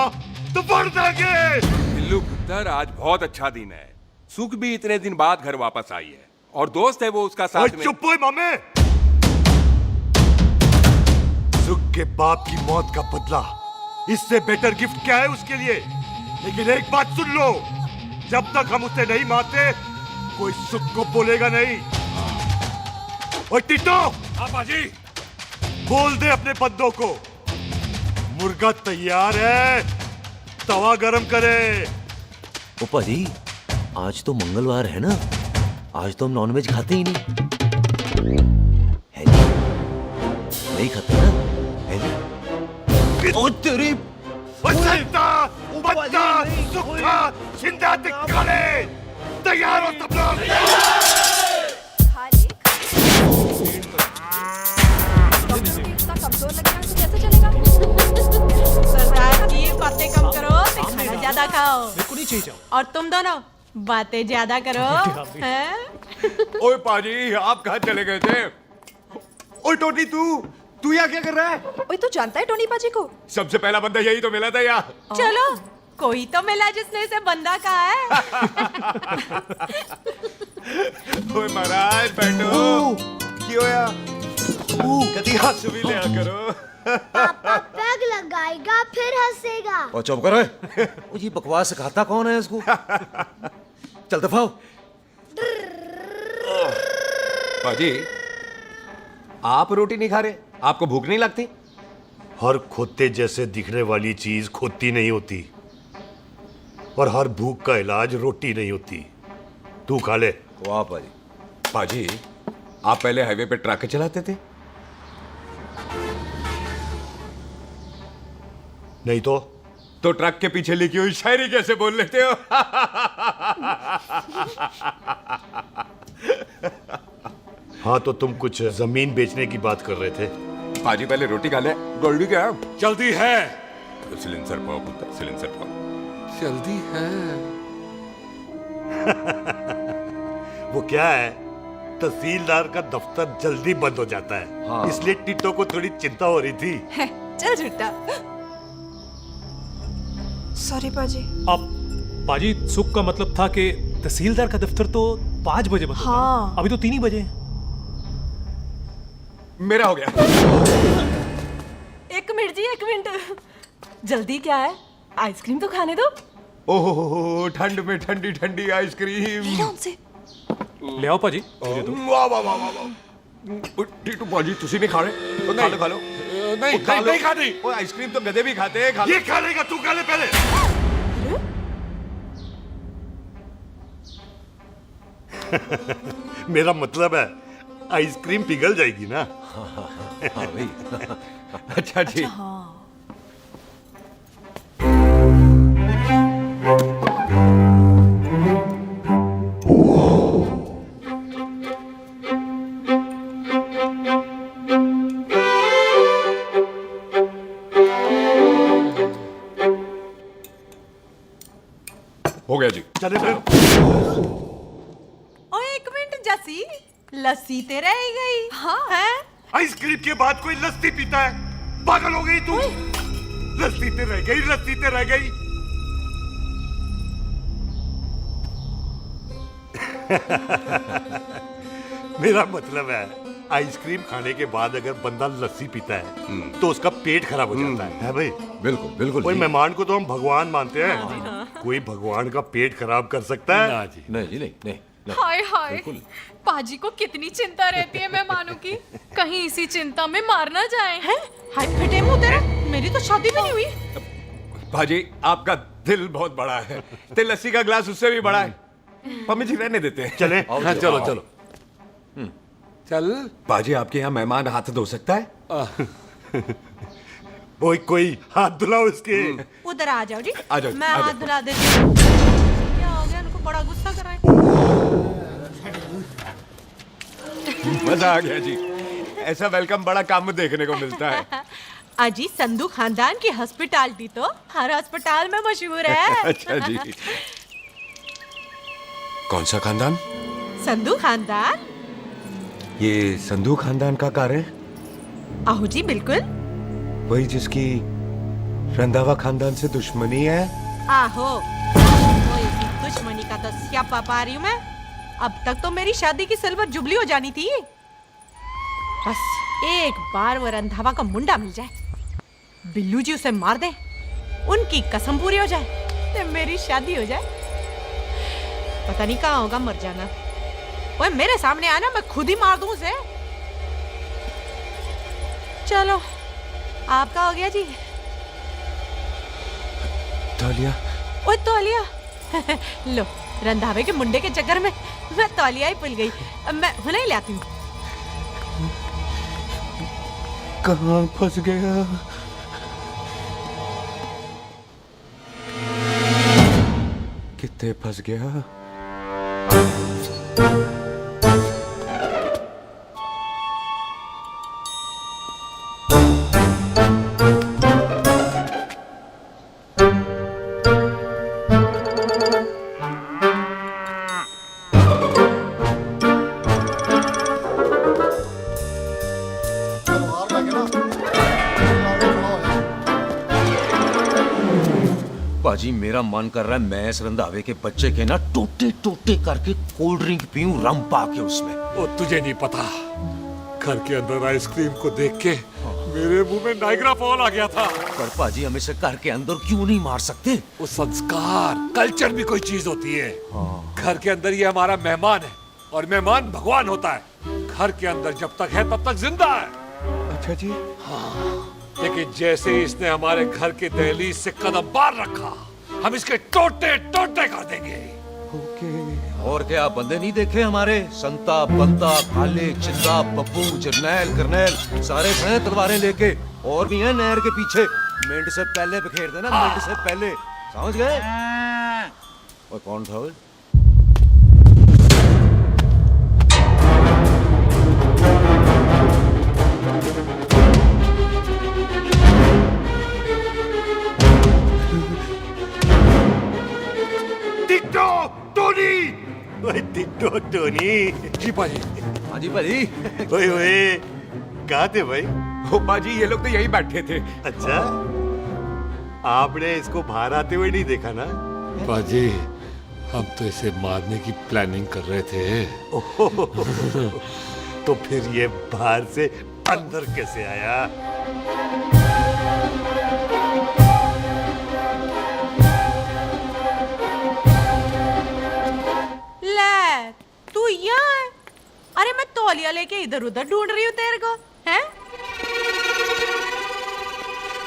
तो बढ़ देंगे। बिल्लू पुत्र, आज बहुत अच्छा दिन है। सुख भी इतने दिन बाद घर वापस आई है और दोस्त है वो उसका साथ में। चुप हो मामे। सुख के बाप की मौत का बदला, इससे बेटर गिफ्ट क्या है उसके लिए? लेकिन एक बात सुन लो, जब तक हम उसे नहीं मारते कोई सुख को बोलेगा नहीं। ओए टिट्टो, हाँ बाजी, बोल दे अपने बंदों को मुर्गा तैयार है, तवा गरम करे। ओ पाजी, आज तो मंगलवार है ना, आज तो हम नॉनवेज खाते ही नहीं है जी? नहीं खाते ना, है जी? ओ तेरी सुखा जिंदा दिखाले, तैयार हो सब लोग। इतना कमजोर लग रहा है तो कैसे चलेगा? सरदार जी बातें कम करो, खाना ज्यादा खाओ। मेरे को नहीं चाहिए जाओ। और तुम दोनों बातें ज्यादा करो, हैं? ओए पाजी, आप कहाँ चले गए थे? ओए टोनी, तू यहाँ क्या कर रहा है? ओए तू जानता है टोनी पाजी को? सबसे पहला बंदा यही तो मिला था यार। चलो, कोई तो मिला जिसने इसे बंदा कहा है। ओए महाराज बैठो। क्यों यार? कभी हाथ भी लिया करो। पापा पैग लगाएगा फिर हंसेगा। और चुप करो। ओ जी बकवास सिखाता कौन है इसको? चल दफाओ। पाजी, आप रोटी नहीं खा रहे? आपको भूख नहीं लगती? हर खोते जैसे दिखने वाली चीज खोती नहीं होती और हर भूख का इलाज रोटी नहीं होती। तू खा ले। वाह पाजी। पाजी, आप पहले हाईवे पे ट्रक चलाते थे? नहीं तो ट्रक के पीछे लिखी हुई शायरी कैसे बोल लेते हो? हाँ, तो तुम कुछ जमीन बेचने की बात कर रहे थे। पाजी पहले रोटी खा ले। गोल्डी क्या? जल्दी है। सिलेंसर पाओ पुत्र, सिलेंसर पाओ। जल्दी है। वो क्या है, तहसीलदार का दफ्तर जल्दी बंद हो जाता है। हाँ। इसलिए टिट्टो को थोड़ी चिंता हो रही थी। है, चल झूठा। सॉरी पाजी। अब पाजी, सुख का मतलब था कि तहसीलदार का दफ्तर तो 5 बजे बंद होता है। हाँ। अभी तो 3 ही बजे हैं। मेरा हो गया। एक मिनट जी, एक मिनट। जल्दी क्या है? आइसक्रीम तो खाने दो। ओहो, ठंड में ठंडी ठंडी आइसक्रीम। उनसे ले आओ पाजी। वाह वाह वाह वाह। टिट्टू पाजी, तुसी नहीं खा रहे? खा लो खा लो। नहीं खाती। वो आइसक्रीम तो गधे भी खाते हैं। खा ये खा लेगा, तू खा ले पहले। मेरा मतलब है आइसक्रीम पिघल जाएगी ना। हाँ भाई। अच्छा जी। हो गया जी। चले फिर। ओ एक मिनट जसी, लस्सी ते रह गई। हाँ है? आइसक्रीम के बाद कोई लस्सी पीता है? पागल हो गई तू? लस्सी ते रह गई, लस्सी ते रह गई। मेरा मतलब है आइसक्रीम खाने के बाद अगर बंदा लस्सी पीता है तो उसका पेट खराब हो जाता है भाई? बिल्कुल बिल्कुल। कोई मेहमान को तो हम भगवान मानते हैं, कोई भगवान का पेट खराब कर सकता है? ना जी। नहीं जी, नहीं नहीं। हाय हाय, पाजी को कितनी चिंता रहती है मेहमानों की। कहीं इसी चिंता में मार ना जाए। हैं? हाय फिटे मुंह तेरा, मेरी तो शादी भी नहीं हुई। पाजी, आपका दिल बहुत बड़ा है। ते लस्सी का ग्लास उससे भी बड़ा है। मम्मी जी रहने देते हैं। चले। हाँ, चलो चलो। चल। पाजी, आपके यहाँ मेहमान हाथ धो सकता है? कोई हाथ धुलाओ इसके। उधर आ जाओ जी। आ जाओ, मैं आ हाथ जाओ। धुला देती हूँ। क्या हो गया, उनको बड़ा गुस्सा कर रहा है। मजा आ गया जी। ऐसा वेलकम बड़ा काम में देखने को मिलता है। अजी, संधू खानदान की हॉस्पिटैलिटी तो हर अस्पताल में मशहूर है। अच्छा जी। कौन सा खानदान? संधू खानदान। ये संधू खानदान का कार है? आहू जी बिल्कुल। वही जिसकी रंधावा खानदान से दुश्मनी है? आहो, तो इसी दुश्मनी का तो स्यापा पा रही हूँ मैं। अब तक तो मेरी शादी की सिल्वर जुबली हो जानी थी। बस एक बार वो रंधावा का मुंडा मिल जाए, बिल्लू जी उसे मार दे, उनकी कसम पूरी हो जाए, तो मेरी शादी हो जाए। पता नहीं कहाँ होगा मर जाना। वो मेरे सामने आना, मैं खुद ही मार दूं उसे। चलो, आपका हो गया जी। तौलिया। ओए तौलिया। लो, रंधावे के मुंडे के चक्कर में मैं तौलिया ही भूल गई। मैं हुने ही लाती हूँ। कहाँ फंस गया? कितने फंस गया? पाजी मेरा मन कर रहा है मैं इस रंधावे के बच्चे के ना टोटे टोटे करके कोल्ड ड्रिंक पीऊं, रम पा के उसमें। वो तुझे नहीं पता, घर के अंदर आइसक्रीम को देख के मेरे मुंह में नाइग्रा फॉल आ गया था। पर पाजी हम इसे घर के अंदर क्यों नहीं मार सकते? वो संस्कार कल्चर भी कोई चीज होती है। घर के अंदर ये हमारा मेहमान है और मेहमान भगवान होता है। घर के अंदर जब तक है तब तक जिंदा है। अच्छा जी। हाँ, लेकिन जैसे ही इसने हमारे घर के दहलीज से कदम बाहर रखा, हम इसके टोटे टोटे कर देंगे। और क्या आप बंदे नहीं देखे हमारे? संता, बंता, खाले, चिंदा, बब्बू, जरनैल, करनैल सारे हैं तलवारें लेके, और भी हैं नहर के पीछे। मिनट से पहले बिखेर देना, मिनट से पहले, समझ गए? और कौन था वो? Ditto Tony. ओए टिट्टो टोनी। जी पाजी। हाँ जी पाजी। ओए ओए, कहाँ थे भाई? ओ पाजी, ये लोग तो यही बैठे थे। अच्छा, आपने इसको बाहर आते हुए नहीं देखा ना? पाजी, हम तो इसे मारने की प्लानिंग कर रहे थे। तो फिर ये बाहर से अंदर कैसे आया? ले, तू यहाँ है? अरे मैं तौलिया लेके इधर उधर ढूंढ रही हूँ तेरे को, हैं?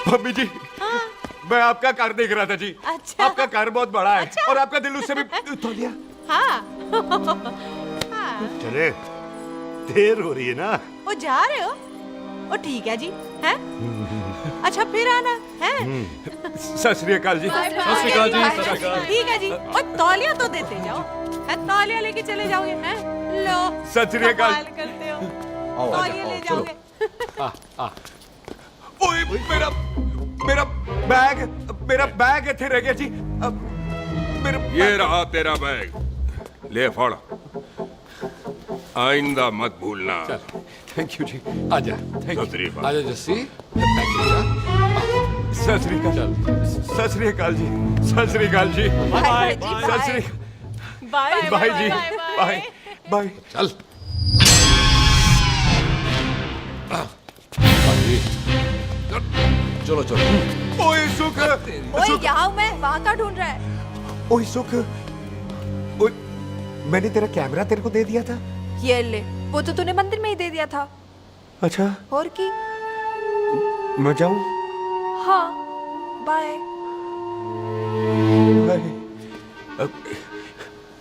मम्मी जी, हाँ? मैं आपका कार देख रहा था जी। अच्छा। आपका कार बहुत बड़ा है। अच्छा। और आपका दिल उससे भी तौलिया। हाँ। चले, देर हो रही है ना? वो जा रहे हो? ओ ठीक है जी, हैं? अच्छा फिर आना, हैं? सत श्री अकाल जी। सत श्री अकाल जी, सत श्री अकाल। ठीक है जी। और तौलिया तो देते जाओ, हैं? तौलिया लेके चले जाओगे, हैं? लो। सत श्री अकाल। कमाल करते हो। तौलिया ले जाओगे। ओए, मेरा बैग इथे रह गया जी। ये रहा तेरा बैग, ले फड़। आइंदा मत भूलना। थैंक यू जी। आजा। सत श्री अकाल। आजा जस्सी। सत श्री अकाल। सत श्री अकाल जी। सत श्री अकाल जी। बाय सत श्री बाय बाय जी। Bye bye. चल। चलो चलो। ओए सुख। ओए यहाँ हूँ मैं, वहाँ का ढूंढ रहा है? ओए सुख, ओए, मैंने तेरा कैमरा तेरे को दे दिया था। ये ले, वो तो तूने मंदिर में ही दे दिया था। अच्छा, और की? मैं जाऊं? हाँ, bye. Bye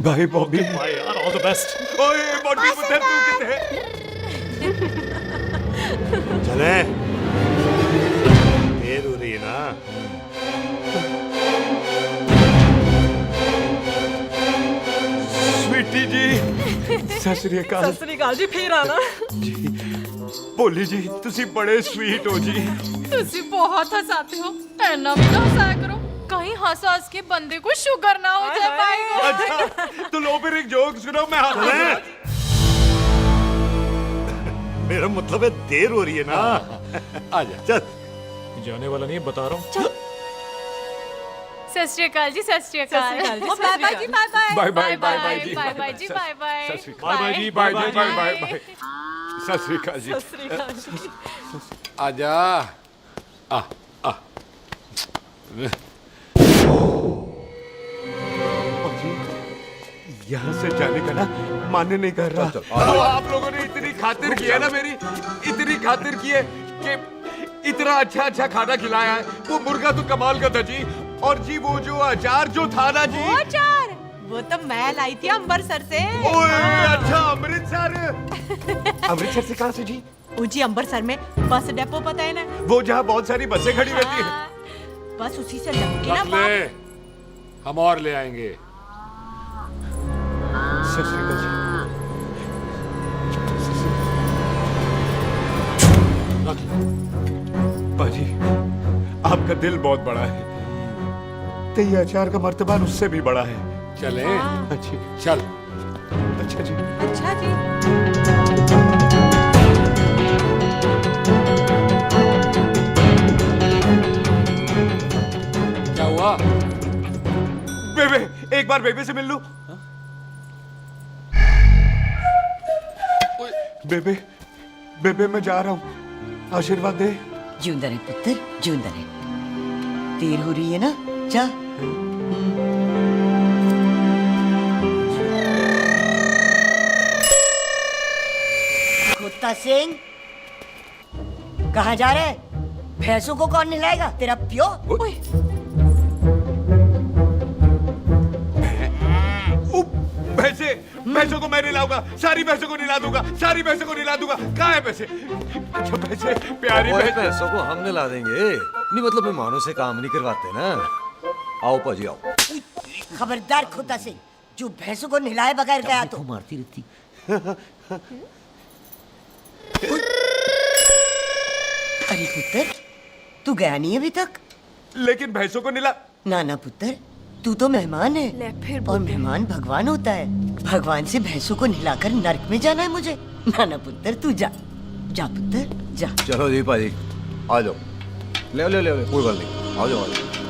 bye Bobby. Bye यार, ऑल द बेस्ट। ओए बॉबी, पुत्र तू किथे? चले, देर हो रही है ना? स्वीटी जी, सत श्री अकाल। सत श्री अकाल जी, फिर आना। जी, भोली जी, तुसी बड़े स्वीट हो जी। तुसी बहुत हंसाते हो, ऐना भी ना हंसाया करो, कहीं हंस हंस के बंदे को शुगर ना हो जाए भाई को। अच्छा, तो लो फिर एक जोक सुनो, मैं मेरा मतलब है देर हो रही है ना। आजा। चल। जाने वाला नहीं है, बता रहा हूँ। सत श्री अकाल जी, सत श्री अकाल। बाय बाय जी, bye bye. Bye bye bye bye जी। बाय बाय जी, बाय बाय। बाय बाय जी, bye bye bye bye bye. सत श्री अकाल जी। सत श्री अकाल जी। आजा। आ आ। यहाँ से जाने का ना मान्य नहीं कर रहा। तो आप लोगों ने इतनी खातिर की है ना मेरी, इतनी खातिर की है कि इतना अच्छा अच्छा खाना खिलाया है। वो मुर्गा तो कमाल का था जी। और जी वो जो अचार जो था ना जी, वो अचार वो तो मैं लाई थी अमृतसर से। ओए अच्छा अमृतसर। अमृतसर से कहाँ से जी? जी अमृतसर में बस डिपो पता है ना, वो जहाँ बहुत सारी बसें खड़ी रहती है। बस उसी से लगती ना रख ले, हम और ले आएंगे। सत श्री अकाल जी। पाजी आपका दिल बहुत बड़ा है, तो ये अचार का मर्तबान उससे भी बड़ा है। चले? अच्छी चल। अच्छा जी। अच्छा जी। क्या हुआ? बेबे, एक बार बेबे से मिल लूं। बेबे, बेबे मैं जा रहा हूँ, आशीर्वाद दे। जिंदा रहे पुत्र, जिंदा रहे। देर हो रही है ना, जा। कुत्ता सिंह, कहाँ जा रहे? भैंसों को कौन नहलाएगा? तेरा प्यो? भैंसों को मैं नहलाऊंगा, सारी भैंसों को नहला दूंगा, सारी भैंसों को नहला दूंगा। कहाँ है पैसे? अच्छा पैसे, प्यारी पैसों को हम नहला देंगे। नहीं मतलब मेहमानों से काम नहीं करवाते ना। आओ पाजी आओ। खबरदार कुत्ता सिंह, जो भैंसों को नहलाए बगैर गया तो मारती रहती। अरे पुत्र, तू गया नहीं अभी तक? लेकिन भैंसों को नहला। ना ना पुत्र, तू तो मेहमान है और मेहमान भगवान होता है। भगवान से भैंसों को नहलाकर नरक में जाना है मुझे? ना ना पुत्र, तू जा, जा पुत्र जा। चलो जी पाजी, आ जाओ। ले ले ले कोई बात नहीं, आ जाओ।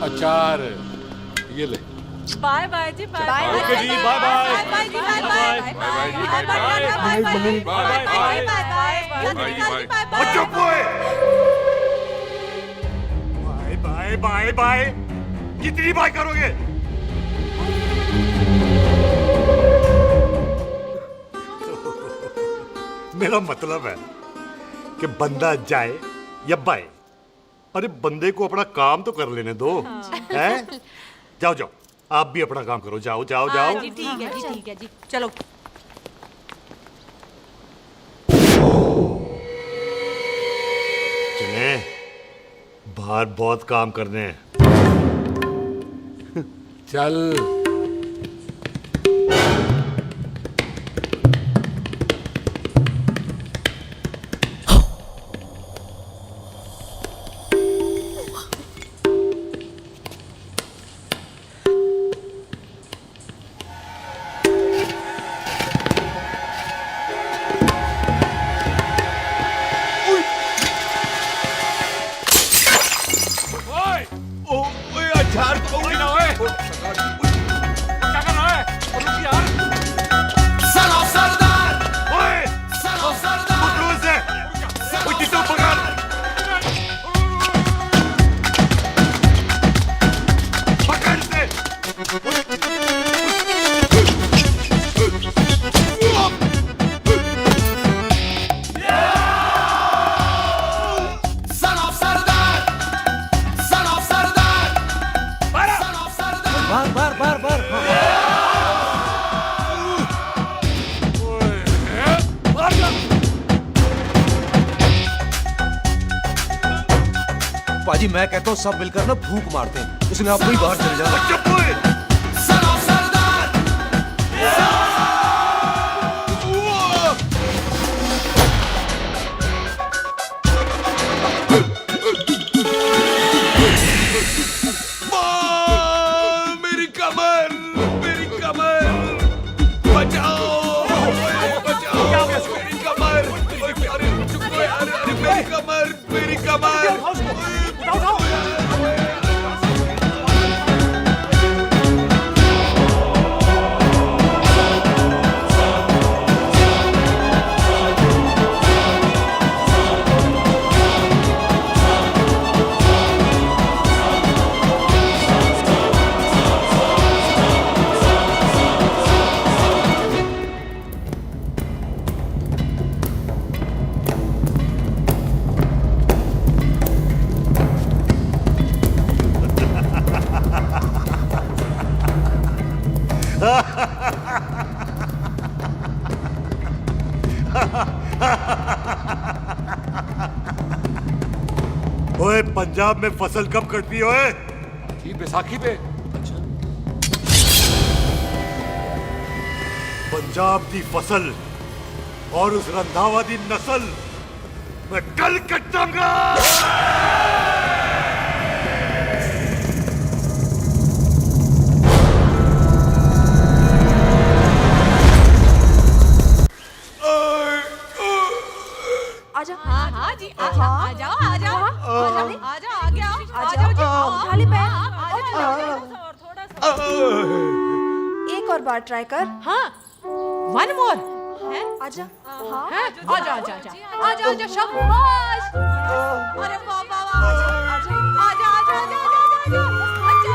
अचार ये ले। बाय बाय जी, बाय बाय। ओके जी, बाय बाय। बाय जी, बाय बाय। बाय बाय जी, bye bye. Bye bye bye. कितनी बाय करोगे? मेरा मतलब है कि बंदा जाए या बाय, अरे बंदे को अपना काम तो कर लेने दो। हैं? जाओ जाओ, आप भी अपना काम करो। जाओ जाओ जाओ। जी ठीक है जी, ठीक है जी, चलो। चले, बाहर बहुत काम करने हैं। चल। अचार तो भी ना है। क्या कर रहा है? रुक यार। सलाम सरदार। ओए, सलाम सरदार। पकड़ो इसे। ओए किसको पकड़? पकड़ इसे। सलाम सरदार। सलाम सरदार। बार बार बार बार। पाजी मैं कहता हूँ सब मिलकर ना फूंक मारते हैं, उसने आप ही बाहर चले जाना। चुप हुए। सलाम सरदार। मेरी कमर, मेरी कमर, बचाओ, बचाओ, मेरी कमर। ओए प्यारे, ओए पंजाब में फसल कब कटती है ओए? ये बैसाखी पे। पंजाब की फसल और उस रंधावा दी नस्ल मैं कल कटांगा। आजा। हाँ हाँ जी आजा आजा आजा आजा आ गया आ जाओ जी उठा ले पैर एक और बार ट्राई कर। हाँ वन मोर है आजा। हाँ आजा आजा आजा आजा आजा शाबाश अरे वाह वाह वाह आजा आजा आजा आजा आजा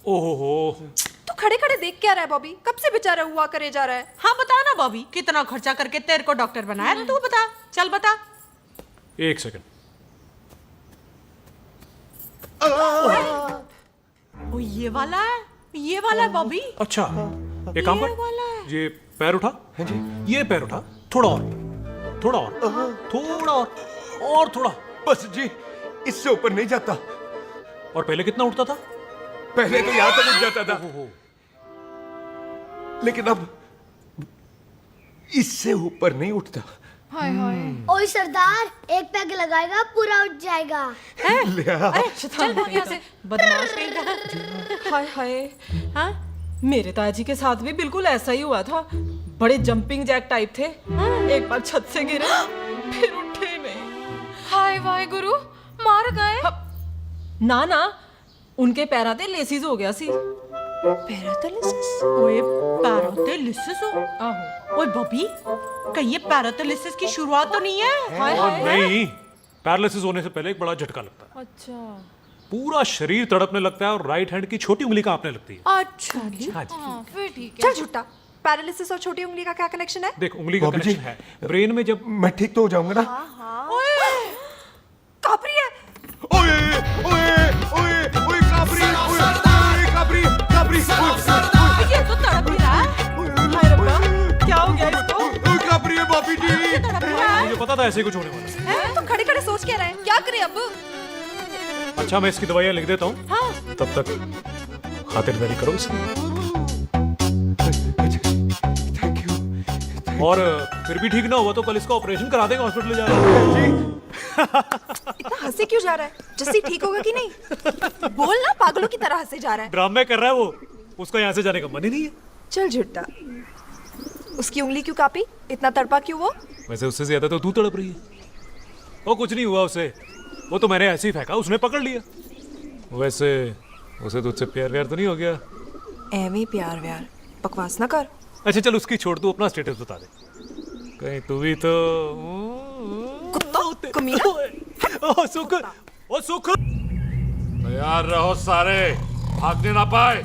ओहो तू खड़े खड़े देख क्या रहा है बॉबी? कब से बेचारा हुआ करे जा रहा है? हाँ बता ना बॉबी कितना खर्चा करके तेरे को डॉक्टर बनाया तू बता चल बता। एक सेकंड। ओ ये वाला है बॉबी। अच्छा एक काम कर, ये पैर उठा। हाँ जी। ये पैर उठा, थोड़ा और थोड़ा और थोड़ा और थोड़ा। बस जी इससे ऊपर नहीं जाता। और पहले कितना उठता था? पहले तो यहां तक उठ जाता था, लेकिन अब इससे ऊपर नहीं उठता। हाय हाय। ओए सरदार एक पैग लगाएगा पूरा उठ जाएगा। अरे चल भाग यहाँ से बदमाश कहीं का। हाय हाय। हाँ मेरे ताजी के साथ भी बिल्कुल ऐसा ही हुआ था। बड़े जंपिंग जैक टाइप थे। एक बार छत से गिरे फिर उठे नहीं। हाय वाहे गुरु मार गए। ना ना उनके पैराते लेसिस हो गया सी। पैरालिसिस? ओए पैरालिसिस हो? आहो। ओए बॉबी कहीं ये पैरालिसिस की शुरुआत तो नहीं है? हाय हाय। नहीं, पैरालिसिस होने से पहले एक बड़ा झटका लगता है। अच्छा। पूरा शरीर तड़पने लगता है और राइट हैंड की छोटी उंगली कांपने लगती है। अच्छा जी। हाँ जी। फिर ठीक है। चल झूठा। पैरालिसिस और छोटी उंगली का क्या कनेक्शन है? देख उंगली का कनेक्शन है ब्रेन में। जब मैं ठीक तो हो जाऊंगा ना? ओए कापरी है। ओए ओए ओए ओए काबरी ओए काबरी काबरी ये तो तड़प ही रहा है। हाय रब्बा क्या हो गया इसको? ओए काबरी है बापी जी। मुझे पता था ऐसे कुछ होने वाला है। तुम खड़े खड़े सोच क्या रहे हैं? क्या करें अब? अच्छा मैं इसकी दवाइयाँ लिख देता हूँ। हाँ। तब तक खातिरदारी करो इसकी। और फिर भी ठीक ना हुआ तो कल इसका ऑपरेशन करा देंगे हॉस्पिटल जाकर। इतना हंसे क्यों जा रहा है? जस्सी ठीक होगा कि नहीं? बोल ना पागलों की तरह हंसे जा रहा है। ड्रामे कर रहा है वो। उसका यहाँ से जाने का मन ही नहीं है। चल झुट्टा। उसकी उंगली क्यों कापी? इतना तड़पा क्यों वो? वैसे उससे ज्यादा तो तू तड़प रही है। वो कुछ नहीं हुआ उसे, वो तो मैंने ऐसे ही फेंका, उसने पकड़ लिया। वैसे उसे तुझसे प्यार व्यार तो नहीं हो गया? एਵੇਂ प्यार व्यार बकवास ना कर। अच्छा चल उसकी छोड़, तू अपना स्टेटस बता दे। कहीं तू भी तो कुत्ता कमीना। ओ सुख, ओ सुख। तैयार रहो सारे, भागने ना पाए।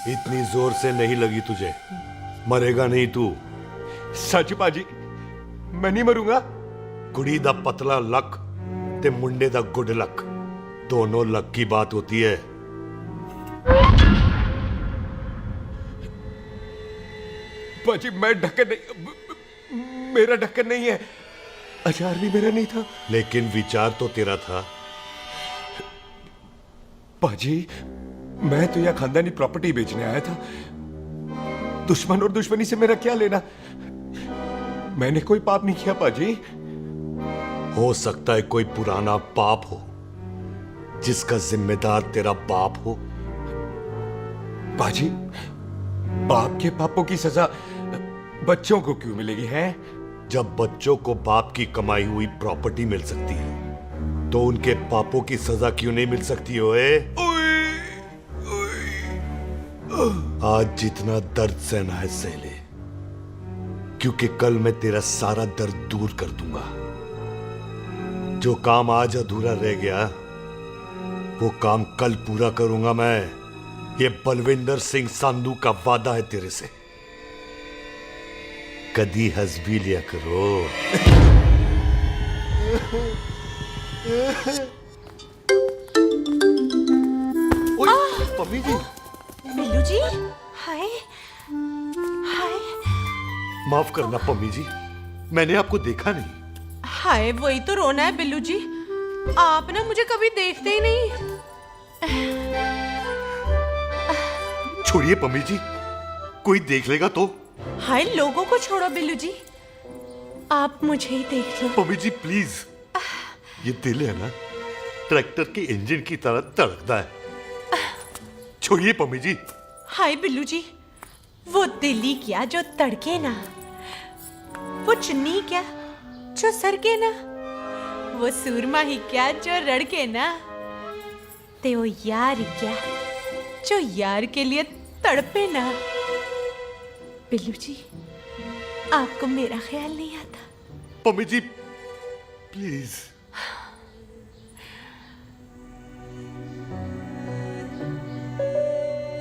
इतनी जोर से नहीं लगी तुझे, मरेगा नहीं तू। सच बाजी मैं नहीं मरूंगा। कुड़ी दा पतला लक ते मुंडे दा गुड लक, दोनों लक की बात होती है। बाजी मैं ढके नहीं, मेरा ढक्कन नहीं है, अचार भी मेरा नहीं था। लेकिन विचार तो तेरा था। पाजी, मैं तो यह खानदानी प्रॉपर्टी बेचने आया था। दुश्मन और दुश्मनी से मेरा क्या लेना? मैंने कोई पाप नहीं किया पाजी। हो सकता है कोई पुराना पाप हो जिसका जिम्मेदार तेरा बाप हो। पाजी, बाप के पापों की सजा बच्चों को क्यों मिलेगी है? जब बच्चों को बाप की कमाई हुई प्रॉपर्टी मिल सकती है तो उनके पापों की सजा क्यों नहीं मिल सकती? ओए आज जितना दर्द सहना है सह ले, क्योंकि कल मैं तेरा सारा दर्द दूर कर दूंगा। जो काम आज अधूरा रह गया वो काम कल पूरा करूंगा मैं। ये बलविंदर सिंह संधू का वादा है तेरे से। कदी हंस भी लिया करो। मम्मी जी। बिल्लू जी, हाय हाय। माफ करना पम्मी जी, मैंने आपको देखा नहीं। हाय, वही तो रोना है बिल्लू जी। आप ना मुझे कभी देखते ही नहीं। छोड़िए पम्मी जी, कोई देख लेगा तो। हाय, लोगों को छोड़ो बिल्लू जी, आप मुझे ही देख लो। पम्मी जी प्लीज, ये दिल है ना ट्रैक्टर के इंजन की तरह तड़कता है। छोड़िए पम्मी जी। हाय बिल्लू जी, वो दिल्ली क्या जो तड़के ना, वो चुन्नी क्या जो सरके ना, वो सूरमा ही क्या जो रड़के ना, ते वो यार क्या जो यार के लिए तड़पे ना। बिल्लू जी, आपको मेरा ख्याल नहीं आता? पम्मी जी प्लीज।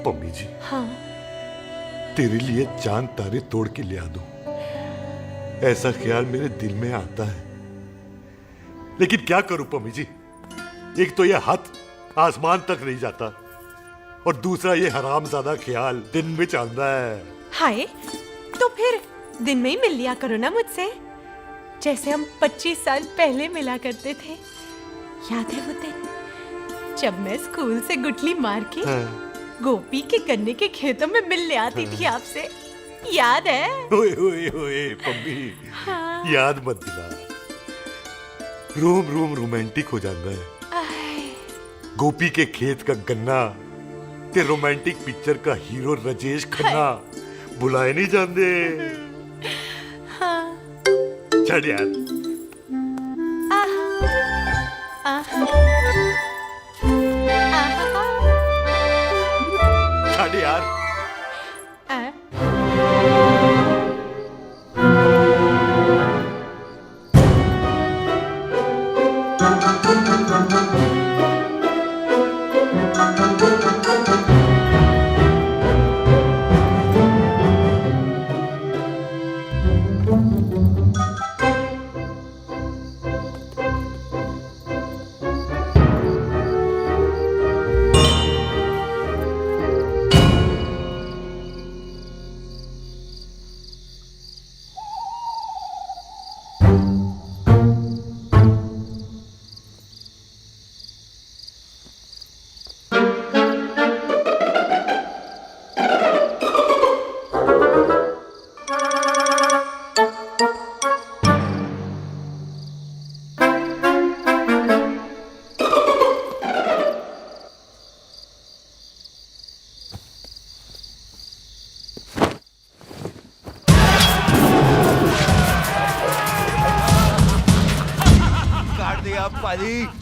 पम्मी जी, हाँ, तेरे लिए चांद तारे तोड़ के ले आ दूं, ऐसा ख्याल मेरे दिल में आता है। लेकिन क्या करूं पम्मी जी, एक तो यह हाथ आसमान तक नहीं जाता और दूसरा ये हरामजादा ख्याल दिन में चांदा है। हाय, तो फिर दिन में ही मिल लिया करो ना मुझसे, जैसे हम 25 साल पहले मिला करते थे। याद है वो दिन जब मैं स्कूल से गुठली मार के गोपी के गन्ने के खेतों में मिलने आती थी आपसे? याद है? ओए ओए ओए पम्मी, हाँ। याद मत दिला। रोम रोम रोमांटिक हो जाता है। गोपी के खेत का गन्ना ते रोमांटिक पिक्चर का हीरो राजेश खन्ना बुलाए नहीं जाते। हाँ। चल यार। चल यार।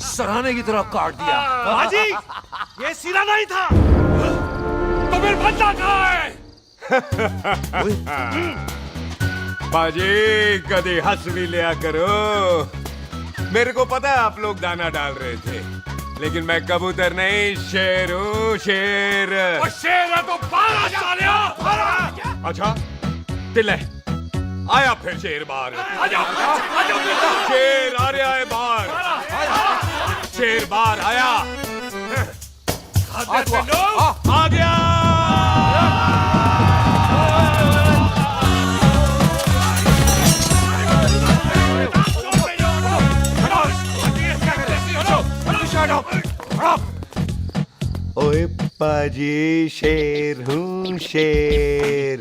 सराहने की तरह काट दिया। बाजी, ये सिरा नहीं था। तो फिर बच्चा कहाँ है? बाजी, कभी हंस भी लिया करो। मेरे को पता है आप लोग दाना डाल रहे थे, लेकिन मैं कबूतर नहीं शेर हूँ, शेर। और शेर है तो 12 सालिया। अच्छा, दिल है आया फिर शेर बाहर। आजा, शेर आ रहा है बाहर। शेर बाहर आया। आ गया। ओए पाजी शेर हूँ शेर,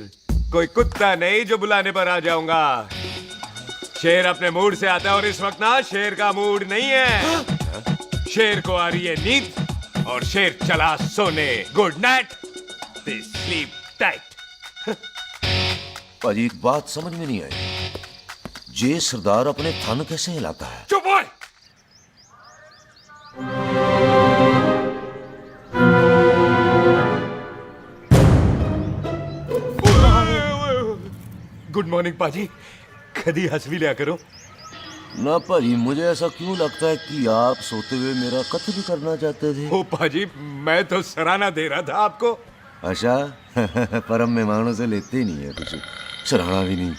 कोई कुत्ता नहीं जो बुलाने पर आ जाऊंगा। शेर अपने मूड से आता है और इस वक्त ना शेर का मूड नहीं है। शेर को आ रही है नींद और शेर चला सोने। Good night, sleep tight. पाजी एक बात समझ में नहीं आई, जे सरदार अपने थन कैसे हिलाता है? चुप हो। गुड मॉर्निंग पाजी, कभी हंस भी लिया करो। ना पाजी, मुझे ऐसा क्यों लगता है कि आप सोते हुए मेरा कत्ल करना चाहते थे? ओ पाजी, मैं तो सराहना दे रहा था आपको। अच्छा पर हम मेहमानों से लेते ही नहीं है कुछ, सराहना भी नहीं।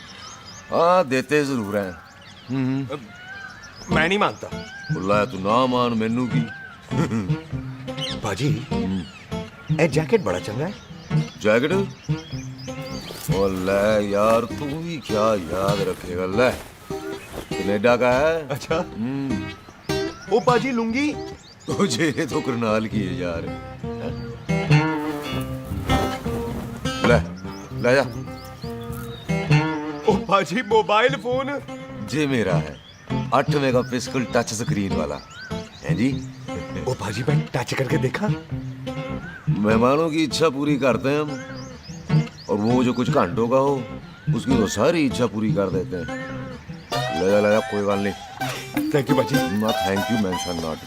हाँ देते जरूर हैं। मैं नहीं मानता। बुलाया तू ना मान मैनू की। पाजी ए जैकेट बड़ा चंगा है। जैकेट? ओ ले यार, तू भी क्या याद रखेगा। ले कनेडा का है। अच्छा। ओ पाजी लुंगी तुझे तो करनाल की है यार। ले ले जा। ओ पाजी मोबाइल फोन जे मेरा है, 8 मेगापिक्सल टच स्क्रीन वाला है जी। ओ पाजी मैं टच करके देखा। मेहमानों की इच्छा पूरी करते हैं हम, और वो जो कुछ घंटों का हो उसकी तो सारी इच्छा पूरी कर देते हैं। ले जा कोई बात नहीं। थैंक यू पाजी। ना थैंक यू मेंशन नॉट।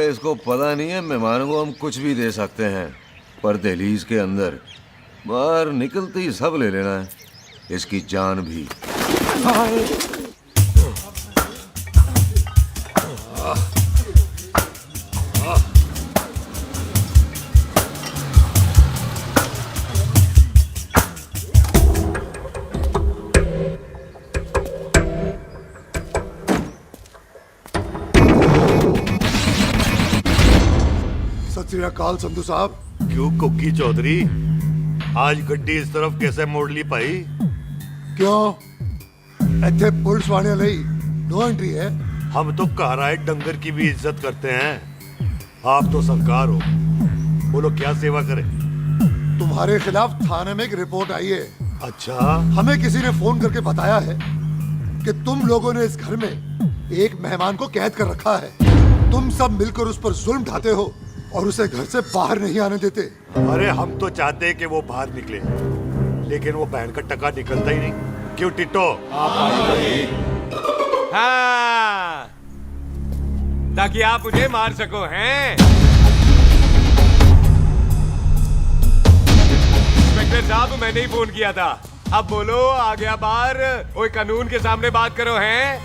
इसको पता नहीं है मेहमानों को हम कुछ भी दे सकते हैं, पर दहलीज के अंदर बाहर निकलते ही सब ले लेना है, इसकी जान भी। सत श्री अकाल संधू साहब। क्यों कुक्की चौधरी, आज गड्डी इस तरफ कैसे मोड़ ली पाई? क्यों इतने पुलिस वाले नहीं नो एंट्री है? हम तो घर आए डंगर की भी इज्जत करते हैं। आप तो सरकार हो, बोलो क्या सेवा करें? तुम्हारे खिलाफ थाने में एक रिपोर्ट आई है। अच्छा। हमें किसी ने फोन करके बताया है कि तुम लोगों ने इस घर में एक मेहमान को कैद कर रखा है। तुम सब मिलकर उस पर जुल्म ढाते हो और उसे घर से बाहर नहीं आने देते। अरे हम तो चाहते हैं कि वो बाहर निकले, लेकिन वो बहन का टका निकलता ही नहीं। क्यों टिट्टो? हाँ, ताकि आप मुझे मार सको। हैं इंस्पेक्टर साहब, मैंने ही फोन किया था। अब बोलो, आ गया बाहर। ओए कानून के सामने बात करो। हैं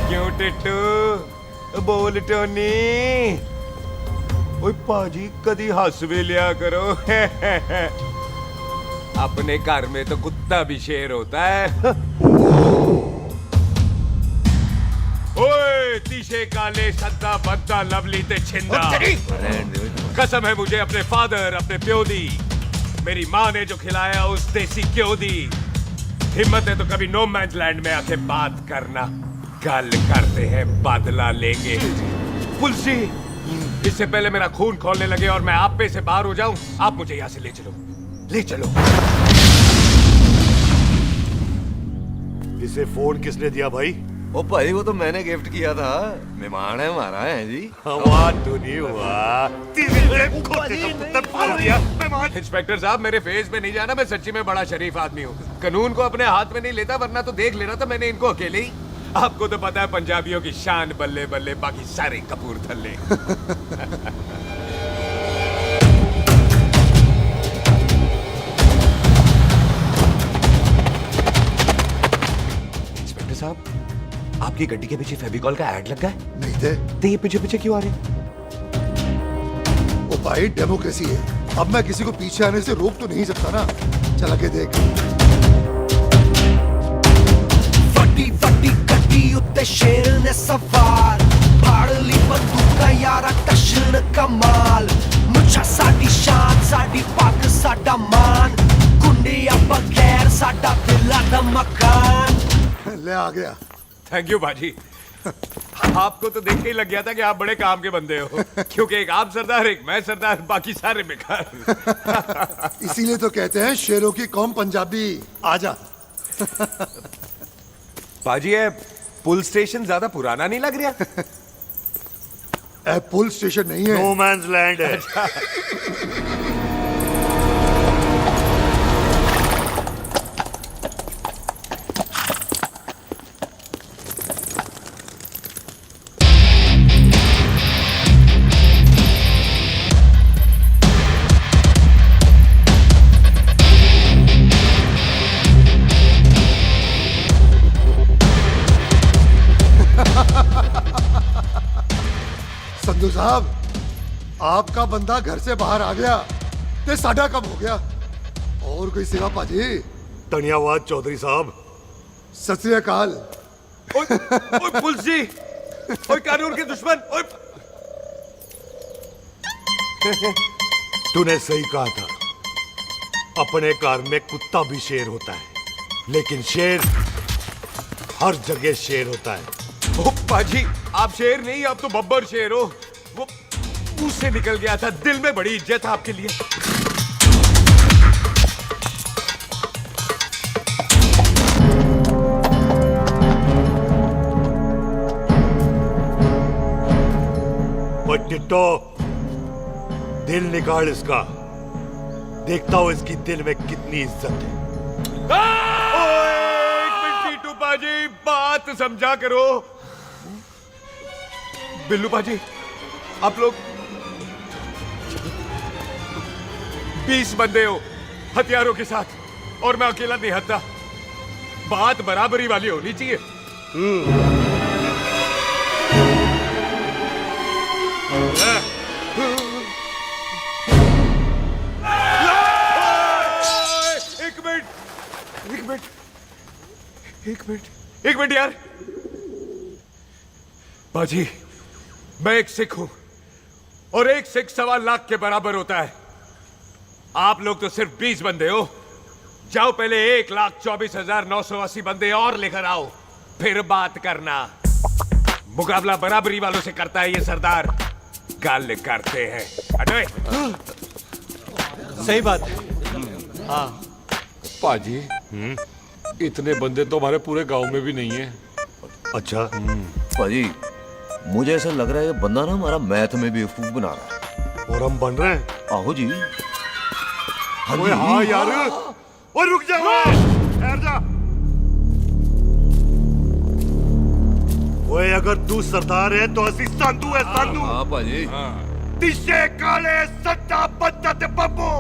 क्यों टिट्टू? बोल टोनी। ओए पाजी कदी हंस भी लिया करो। अपने घर में तो कुत्ता भी शेर होता है। ओए तीशे काले सद्दा बद्दा लवली ते छिंदा, कसम है मुझे अपने फादर, अपने प्यो दी, मेरी माँ ने जो खिलाया उस देसी क्यों दी। हिम्मत है तो कभी नो मैंस लैंड में आके बात करना। गल करते हैं बदला लेंगे। पुलसी, इससे पहले मेरा खून खोलने लगे और मैं आप पे से बाहर हो जाऊं, आप मुझे यहाँ से ले चलो, ले चलो। इसे फोन किसने दिया भाई? ओ भाई वो तो मैंने गिफ्ट किया था, मेहमान है हमारा है जी। वाह टोनी वाह, इंस्पेक्टर साहब मेरे फेस पे नहीं जाना, मैं सच्ची में बड़ा शरीफ आदमी हूँ। कानून को अपने हाथ में नहीं लेता, वरना तो देख लेना था मैंने इनको अकेले ही। आपको तो पता है पंजाबियों की शान बल्ले बल्ले, बाकी सारे कपूरथल्ले। इंस्पेक्टर साहब, आपकी गड्डी के पीछे फेविकॉल का ऐड लग गया है? नहीं थे। तो ये पीछे पीछे क्यों आ रहे? ओ भाई डेमोक्रेसी है, अब मैं किसी को पीछे आने से रोक तो नहीं सकता ना। चला के देख। गड्डी उत्ते शेर ने सवार, फाड़ ली बंदूका यारा टशन कमाल। मुझा साडी शान, साडी पग, साडा मान, गुंडिया बगैर साडा दिला दा मकान। ले आ गया। थैंक यू बाजी। आपको तो देख के ही लग गया था कि आप बड़े काम के बंदे हो, क्योंकि एक आप सरदार, एक मैं सरदार, बाकी सारे बेकार। इसीलिए तो कहते हैं शेरों की कौम पंजाबी। आजा। पाजी, ये पुल स्टेशन ज्यादा पुराना नहीं लग रहा? पुल स्टेशन नहीं है, नो मैंस लैंड है। संधू साहब, आपका बंदा घर से बाहर आ गया ते साडा कब हो गया। और कोई सेवा पाजी? धन्यवाद चौधरी साहब। सत श्री अकाल। ओए पुलिस जी, ओए कानून के दुश्मन, ओए। तूने सही कहा था, अपने घर में कुत्ता भी शेर होता है, लेकिन शेर हर जगह शेर होता है। ओ पाजी, आप शेर नहीं, आप तो बब्बर शेर हो। वो मुंह से निकल गया था, दिल में बड़ी इज्जत है आपके लिए। वो टिट्टो, दिल निकाल इसका, देखता हूं इसकी दिल में कितनी इज्जत है। एक मिनट टीटू पाजी, बात समझा करो। बिल्लू पाजी, आप लोग 20 बंदे हो हथियारों के साथ, और मैं अकेला नहीं हत्या। बात बराबरी वाली होनी चाहिए। एक मिनट यार। बाजी, मैं एक सिख हूं, और एक सिख 1.25 लाख के बराबर होता है। आप लोग तो सिर्फ 20 बंदे हो। जाओ पहले 1,24,980 बंदे और लेकर आओ, फिर बात करना। मुकाबला बराबरी वालों से करता है ये सरदार, गाल करते हैं। हटो। सही बात है। हाँ पाजी, इतने बंदे तो हमारे पूरे गांव में भी नहीं है। अच्छा पाजी, मुझे ऐसा लग रहा है ये बंदा ना हमारा मैथ में बेवकूफ बना रहा है। और हम बन रहे हैं? आहो जी। ओए हाँ यार, और रुक जा, ठहर जा। ओए अगर तू सरदार है तो असी संधू है, संधू। हाँ पाजी। दिशे काले सट्टा बद्दा ते बब्बू।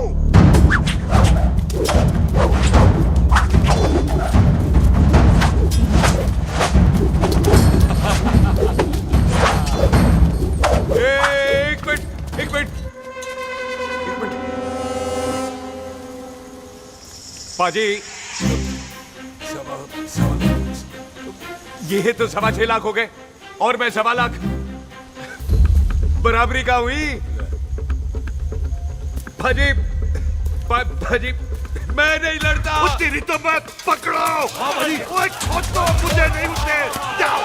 एक मिनट। पाजी, ये तो 6.25 लाख हो गए, और मैं 1.25 लाख। बराबरी का हुई। भाजी, भाजी, मैं नहीं लड़ता। तेरी तो मैं पकड़ो। हाँ भाजी। ओए छोड़ो, मुझे नहीं उठने। जाओ।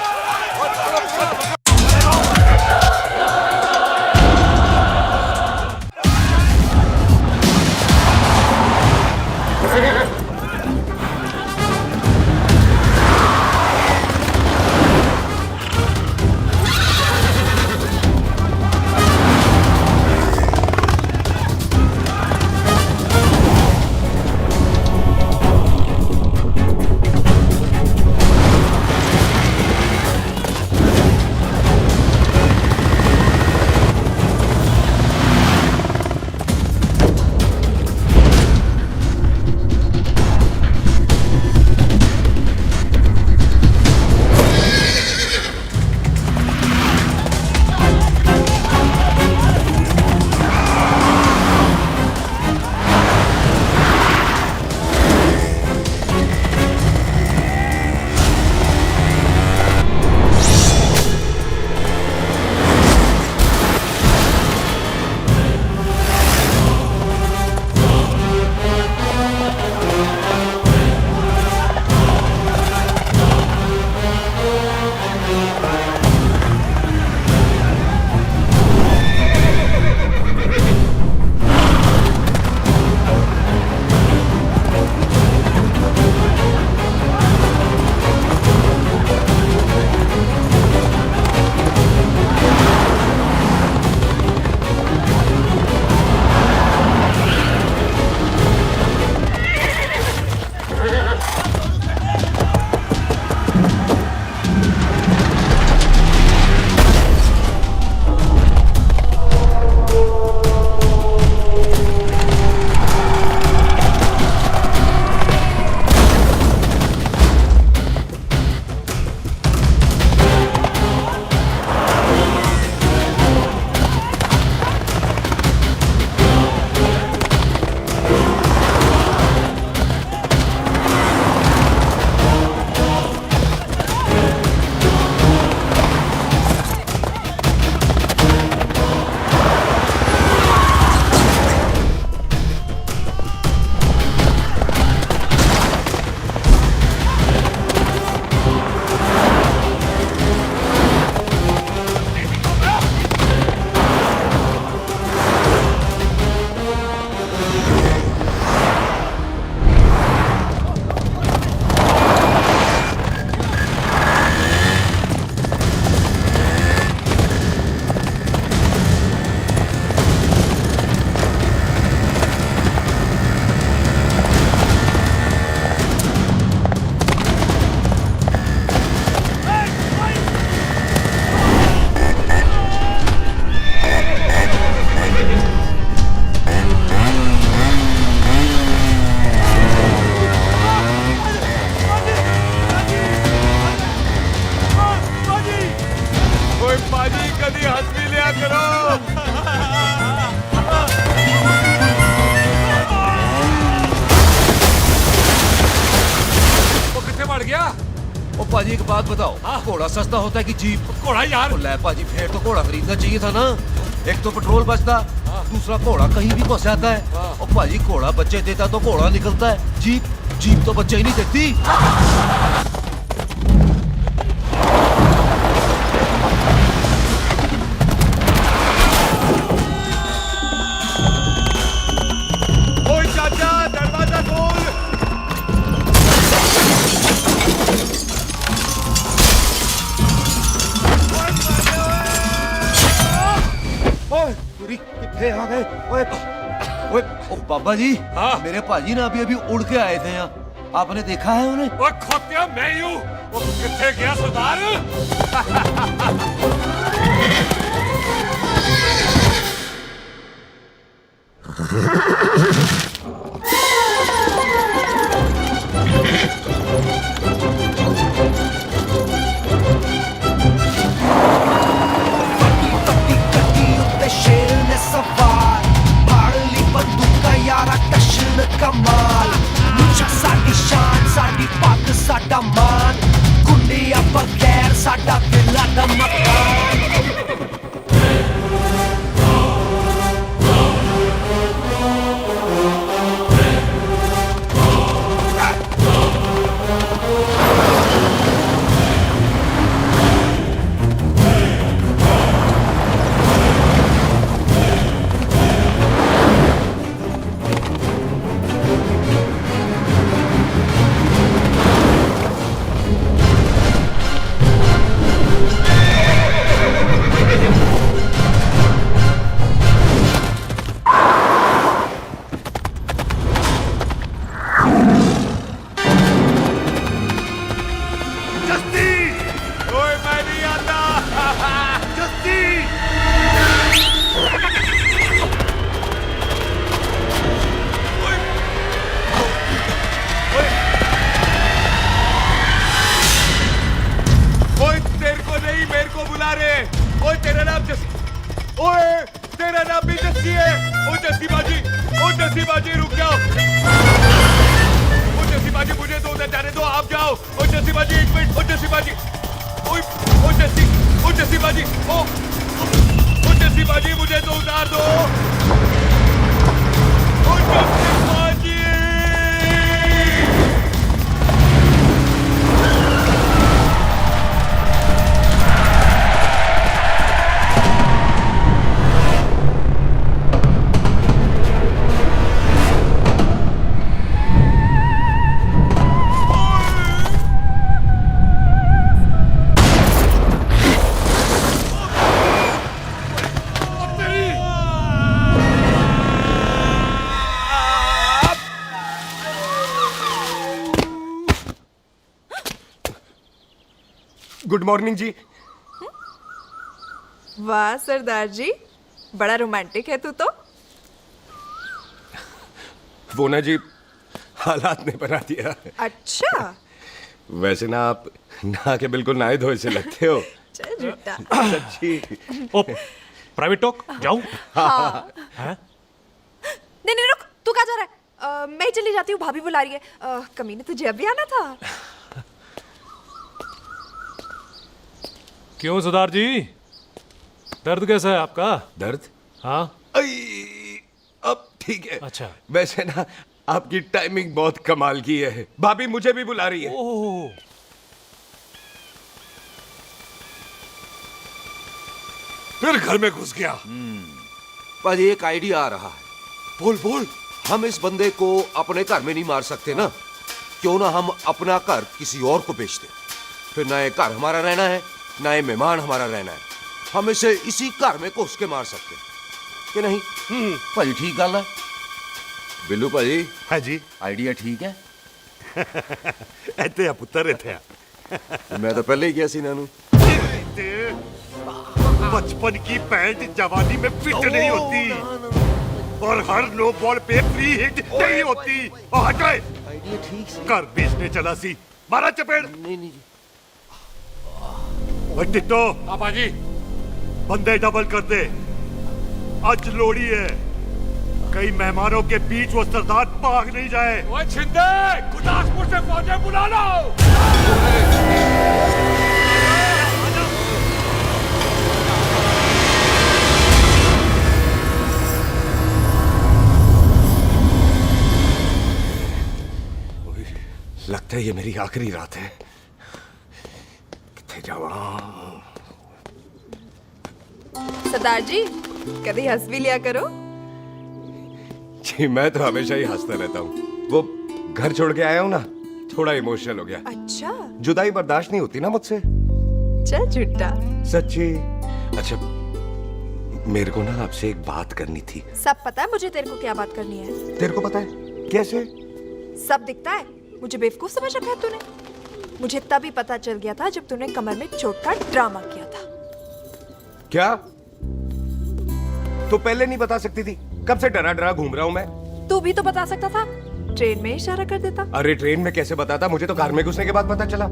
एक बात बताओ, घोड़ा सस्ता होता है कि जीप? घोड़ा यार। ले पाजी, फिर तो घोड़ा खरीदना चाहिए था ना। एक तो पेट्रोल बचता, दूसरा घोड़ा कहीं भी फंस जाता है। और पाजी घोड़ा बच्चे देता तो घोड़ा निकलता है, जीप तो बच्चे ही नहीं देती। ओए चाचा, दरवाजा खोल। ओए कितने आ गए? ओए ओए ओ बाबा जी, मेरे पाजी ना अभी उड़ के आए थे यहाँ, आपने देखा है उन्हें? ओए खोतिया मैं ही हूँ। वो कितने गया सरदार? शेर ने सवार फाड़ ली बंदूक यारा टशन कमाल मुझा साडी शान साडी पग साडा मान गुंडिया बगैर साडा दिला दा मकान गुड मॉर्निंग जी। वाह सरदार जी, बड़ा रोमांटिक है तू तो। वो ना जी, हालात ने बना दिया। अच्छा। वैसे ना आप नहा के बिल्कुल नहाए धोए से लगते हो। चल झूठा। सच्ची। ओ, प्राइवेट टॉक जाऊं? हाँ। हैं? नहीं रुक, तू कहाँ जा रहा है? मैं ही चली जाती हूँ, भाभी बुला रही है। कमीने तुझे अभी आना था। क्यों सरदार जी, दर्द कैसा है आपका? दर्द? हाँ। अब ठीक है। अच्छा। वैसे ना आपकी टाइमिंग बहुत कमाल की है। भाभी मुझे भी बुला रही है। ओह। फिर घर में घुस गया। पाजी एक आइडिया आ रहा है। बोल बोल। हम इस बंदे को अपने घर में नहीं मार सकते ना, क्यों ना हम अपना घर किसी और को बेच दें। फिर ना ये घर हमारा रहना है, ना ये मेहमान हमारा रहना है। हम इसे इसी घर में घुस के मार सकते हैं कि नहीं? भाजी ठीक गल है। बिल्लू भाजी। हाँ जी। आइडिया ठीक है। ਇੱਥੇ ਆ ਪੁੱਤਰ ਇੱਥੇ ਆ। मैं तो पहले ही गया सी नानू। बचपन की पैंट जवानी में फिट नहीं होती और हर नो बॉल पे फ्री हिट नहीं होती। हट गए। आइडिया ठीक से। घर बेचने चला सी, मारा चपेड़। नहीं नहीं जी। टिट्टो। पापा जी। बंदे डबल कर दे, आज लोड़ी है। कई मेहमानों के बीच वो सरदार भाग नहीं जाए। ओए छिंदे, गुरदासपुर से फौजें बुला लो। लगता है ये मेरी आखिरी रात है। किथे जावा? सरदार जी कभी हंस भी लिया करो। जी मैं तो हमेशा ही हंसता रहता हूँ। वो घर छोड़ के आया हूँ ना, थोड़ा इमोशनल हो गया। अच्छा जुदाई बर्दाश्त नहीं होती ना मुझसे। चल झूठा। सच्ची। अच्छा मेरे को ना आपसे एक बात करनी थी। सब पता है मुझे तेरे को क्या बात करनी है। तेरे को पता है? कैसे? सब दिखता है। मुझे बेवकूफ समझ रखा है तूने। मुझे तभी पता चल गया था जब तूने कमर में चोट का ड्रामा किया था। क्या? तो पहले नहीं बता सकती थी? कब से डरा डरा घूम रहा हूँ मैं। तू भी तो बता सकता था, ट्रेन में इशारा कर देता। अरे ट्रेन में कैसे बताता? मुझे तो कार में घुसने के बाद पता चला।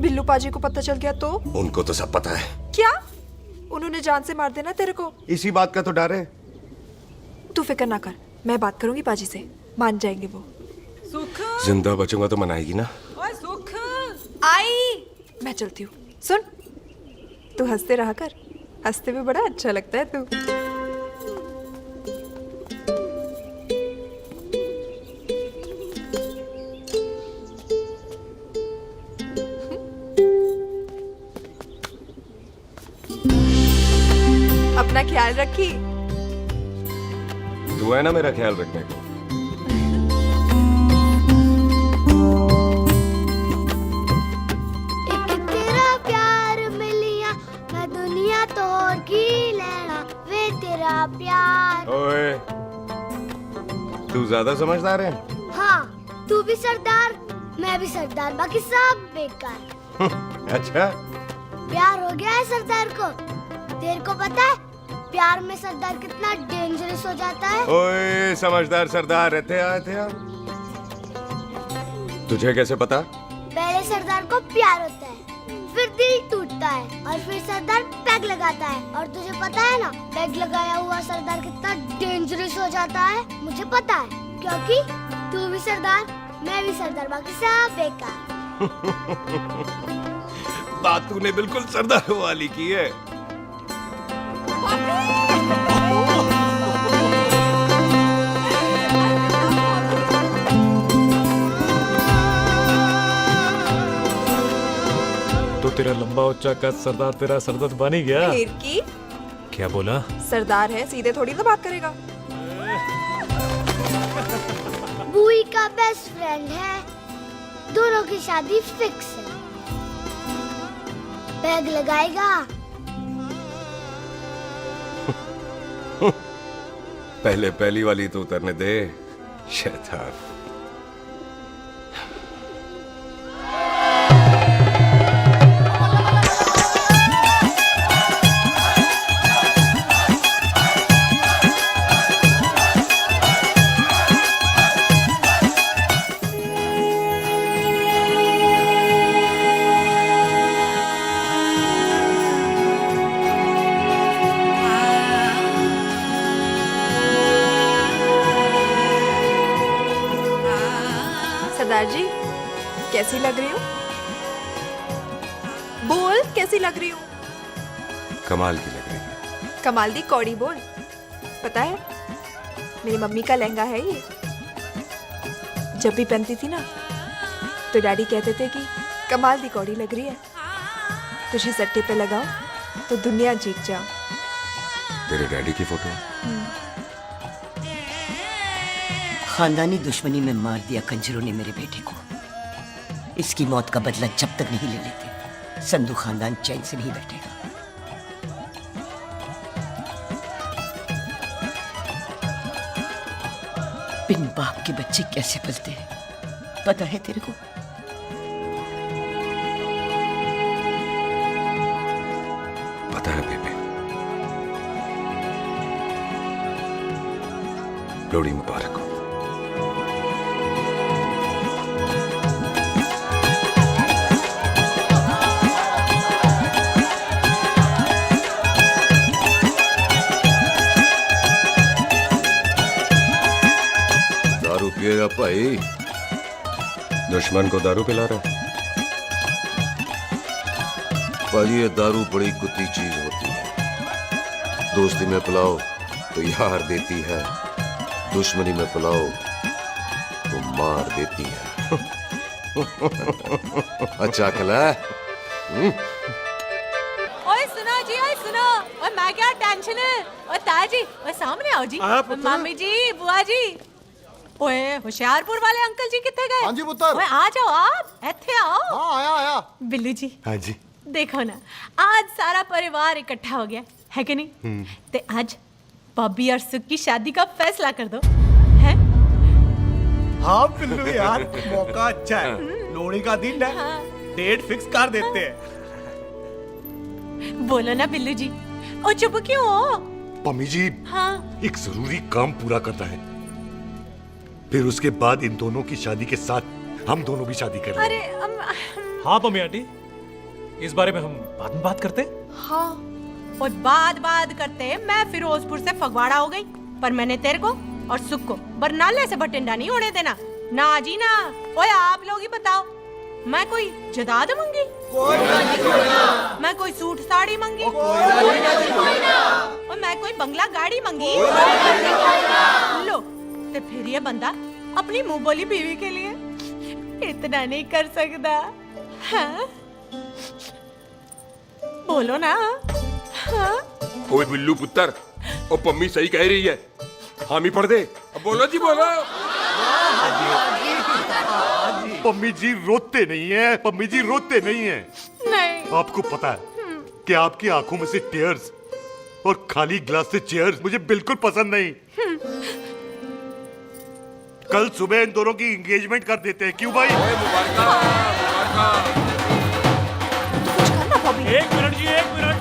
बिल्लू पाजी को पता चल गया तो? उनको तो सब पता है। क्या? उन्होंने जान से मार देना तेरे को। इसी बात का तो डर है। तू फिक्र ना कर, मैं बात करूंगी पाजी से, मान जाएंगे वो। सुख जिंदा बचूंगा तो मनाएगी ना? ओए सुख आई मैं चलती हूँ। सुन तू हंसते रहा कर, हंसते में बड़ा अच्छा लगता है तू। अपना ख्याल रखी। तू है ना मेरा ख्याल रखने को। एक तेरा प्यार मिलिया मैं दुनिया तोड़ की लेना वे तेरा प्यार। ओए तू ज्यादा समझदार है। हाँ तू भी सरदार मैं भी सरदार, बाकी सब बेकार। अच्छा प्यार हो गया है सरदार को। तेरे को पता है प्यार में सरदार कितना डेंजरस हो जाता है। ओए समझदार सरदार रहते आते हैं। तुझे कैसे पता? पहले सरदार को प्यार होता है, फिर दिल टूटता है और फिर सरदार पैग लगाता है। और तुझे पता है ना पैग लगाया हुआ सरदार कितना डेंजरस हो जाता है। मुझे पता है क्योंकि तू भी सरदार मैं भी सरदार, बाकी सब बेकार। बात तूने बिल्कुल सरदार वाली की है। तो तेरा लंबा उच्चा कद सरदार तेरा सरदर्द बन ही गया। फिर की? क्या बोला? सरदार है सीधे थोड़ी ना बात करेगा। बुई का बेस्ट फ्रेंड है, दोनों की शादी फिक्स है। पैग लगाएगा। पहले पहली वाली तो उतरने दे शैतान। सरदार जी कैसी लग रही हूँ? बोल कैसी लग रही हूँ? कमाल की लग रही है। कमाल दी कौड़ी बोल। पता है मेरी मम्मी का लहंगा है ये। जब भी पहनती थी ना तो डैडी कहते थे कि कमाल दी कौड़ी लग रही है, तुझे सट्टे पे लगाओ तो दुनिया जीत जाओ। तेरे डैडी की फोटो? खानदानी दुश्मनी में मार दिया कंजरों ने मेरे बेटे को। इसकी मौत का बदला जब तक नहीं ले लेते संधू खानदान चैन से नहीं बैठेगा। बिन बाप के बच्चे कैसे पलते हैं पता है तेरे को? पता है बेबे। लोहड़ी मुबारक हो। दारू पिएगा भाई? दुश्मन को दारू पिला रहा है? पाजी, ये दारू बड़ी कुत्ती चीज होती है। दोस्ती में पिलाओ तो यार देती है, दुश्मनी में पिलाओ तो मार देती है। अच्छा खला। ओए सुनो जी, ओए सुनो, ओए मैं क्या टेंशन है, ओए ताया जी, ओए सामने आओ जी, मामी जी, बुआ जी, ओए होशियारपुर वाले अंकल जी कितने गए? हाँ जी पुत्र। ओए आ जाओ, आप इत्थे आओ। हाँ आया आया। बिल्लू जी, हाँ जी। देखो ना, आज सारा परिवार इकट्ठा हो गया है कि नहीं? ते आज बॉबी और सुख की शादी का फैसला कर दो, हैं? हाँ बिल्लू यार, मौका अच्छा है, लोहड़ी का दिन है, डेट फिक्स कर देते हैं। बोलो ना बिल्लू जी, ओ चुप क्यों हो? पम्मी जी, हाँ एक जरूरी काम पूरा करना है, फिर उसके बाद इन दोनों की शादी के साथ हम दोनों भी शादी करेंगे। अरे हाँ पम्मी आंटी, इस बारे में हम बाद में बात करते। हाँ और बात करते, मैं फिरोजपुर से फगवाड़ा हो गई, पर मैंने तेरे को और सुख को बरनाले से भटिंडा नहीं होने देना। ना जी ना। ओए आप लोग ही बताओ, मैं कोई जदाद मंगी? मैं कोई सूट साड़ी मंगी? और मैं कोई बंगला गाड़ी मंगी? लो, तो फिर ये बंदा अपनी मुंह बोली बीवी के लिए इतना नहीं कर सकता, हाँ? बोलो ना। हाँ? ओए बिल्लू पुत्र, ओ पम्मी सही कह रही है, हामी पढ़ दे। अब बोलो जी, बोलो। पम्मी जी रोते नहीं है, पम्मी जी रोते नहीं है। नहीं। आपको पता है कि आपकी आंखों में से टीयर्स और खाली ग्लास से चेयर्स मुझे बिल्कुल पसंद नहीं। कल सुबह इन दोनों की एंगेजमेंट कर देते हैं, क्यों भाई? एक मिनट जी, एक मिनट।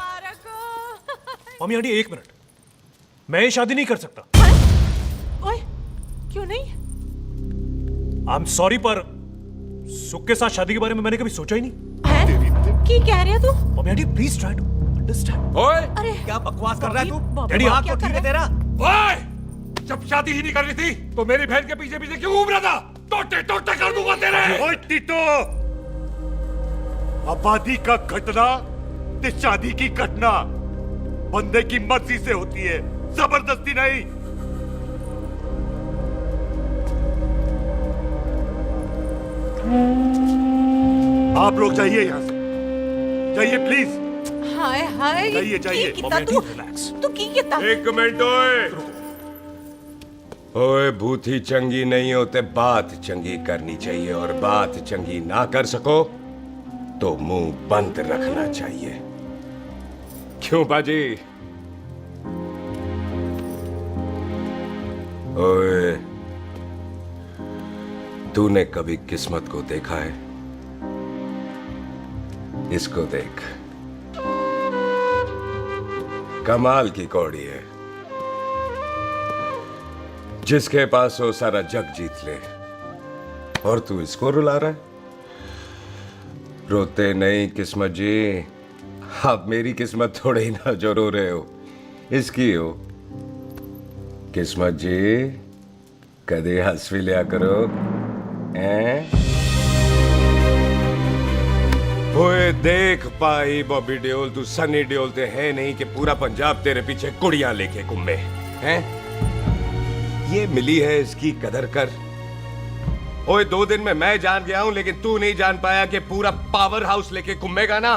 मम्मी आंटी एक मिनट, मैं ये शादी नहीं कर सकता। ओए, क्यों नहीं? आई एम सॉरी, पर सुख के साथ शादी के बारे में मैंने कभी सोचा ही नहीं। हैं? की कह रहे हो तू? Mummy aunty please try to understand. ओए अरे क्या बकवास कर रहा है तू? डैडी, दिमाग क्या तो कर ठीक है रहा तेरा? ओए, जब शादी ही नहीं करनी थी तो मेरी बहन के पीछे पीछे क्यों घूम रहा था? टोटे टोटे कर दूंगा तेरे। ओए टीटो, आबादी का घटना ते शादी की घटना बंदे की मर्जी से होती है, जबरदस्ती नहीं। आप लोग जाइए यहाँ से, जाइए प्लीज। हाय हाय, जाइए, जाइए। की कितना तू की कितना? एक मिनट ओए। ओए भूथी चंगी नहीं होते, बात चंगी करनी चाहिए, और बात चंगी ना कर सको तो मुंह बंद रखना चाहिए। क्यों बाजी? ओए, तूने कभी किस्मत को देखा है? इसको देख, कमाल की कौड़ी है, जिसके पास हो सारा जग जीत ले, और तू इसको रुला रहा है? रोते नहीं किस्मत जी, आप मेरी किस्मत थोड़े ही ना जो रो रहे हो, इसकी हो। किस्मत जी, कदे हंस भी लिया करो, हैं? ओए देख पाई बॉबी देओल, तू सनी देओल ते है नहीं कि पूरा पंजाब तेरे पीछे कुड़ियां लेके घूमे, हैं? ये मिली है, इसकी कदर कर। ओए 2 दिन में मैं जान गया हूं, लेकिन तू नहीं जान पाया कि पूरा पावर हाउस लेके घूमेगा ना,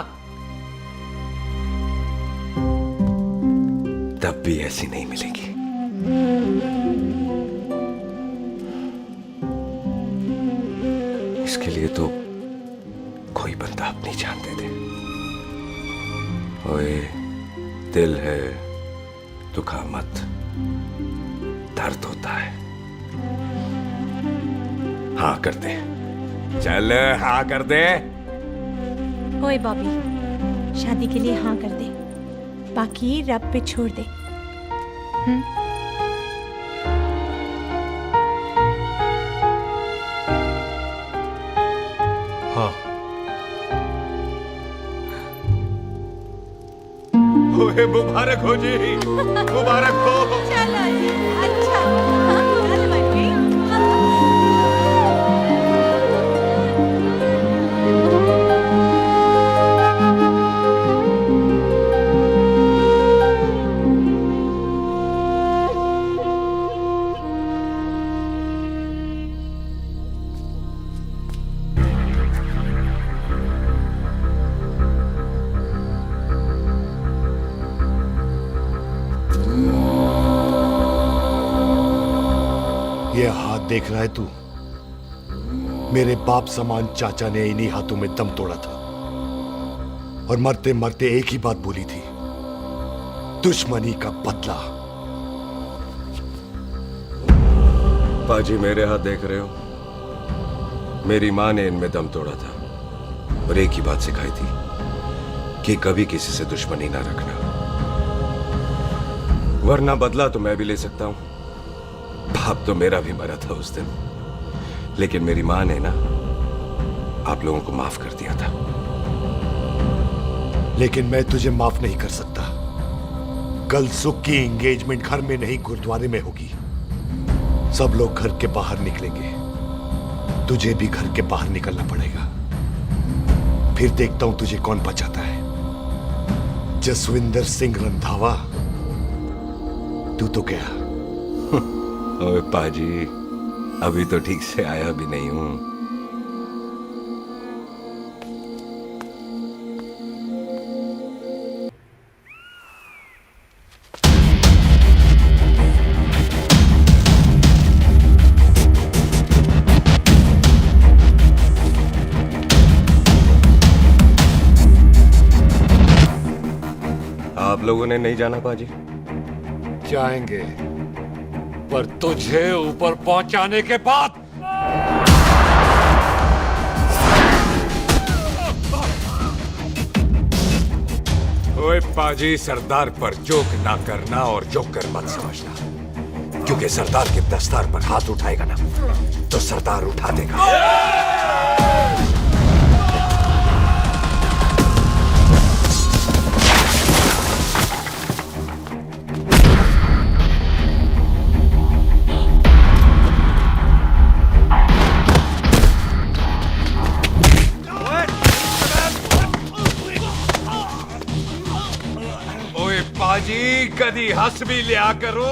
तब भी ऐसी नहीं मिलेगी। इसके लिए तो कोई बंदा अपनी जान दे दे। ओए, दिल है, दुखा मत, दर्द होता है। हाँ कर दे, चल हाँ कर दे। ओए बॉबी, शादी के लिए हाँ कर दे, बाकी रब पे छोड़ दे। हाँ। ओए मुबारक हो जी, मुबारक हो। चलो जी, अच्छा, चल बच्ची। देख रहा है तू? मेरे बाप समान चाचा ने इन्हीं हाथों में दम तोड़ा था और मरते मरते एक ही बात बोली थी, दुश्मनी का बदला। पाजी मेरे हाथ देख रहे हो? मेरी माँ ने इनमें दम तोड़ा था और एक ही बात सिखाई थी कि कभी किसी से दुश्मनी ना रखना, वरना बदला तो मैं भी ले सकता हूं। बाप तो मेरा भी मरा था उस दिन, लेकिन मेरी माँ ने ना आप लोगों को माफ कर दिया था। लेकिन मैं तुझे माफ नहीं कर सकता। कल सुख की एंगेजमेंट घर में नहीं गुरुद्वारे में होगी। सब लोग घर के बाहर निकलेंगे, तुझे भी घर के बाहर निकलना पड़ेगा। फिर देखता हूं तुझे कौन बचाता है। जसविंदर सिंह रंधावा, तू तो क्या? ओए पाजी, अभी तो ठीक से आया भी नहीं हूं। आप लोगों ने नहीं जाना पाजी? जाएंगे, पर तुझे ऊपर पहुंचाने के बाद। ओए पाजी, सरदार पर जोक ना करना और जोकर मत समझना, क्योंकि सरदार के दस्तार पर हाथ उठाएगा ना तो सरदार उठा देगा। पाजी, कदी हंस भी लिया करो।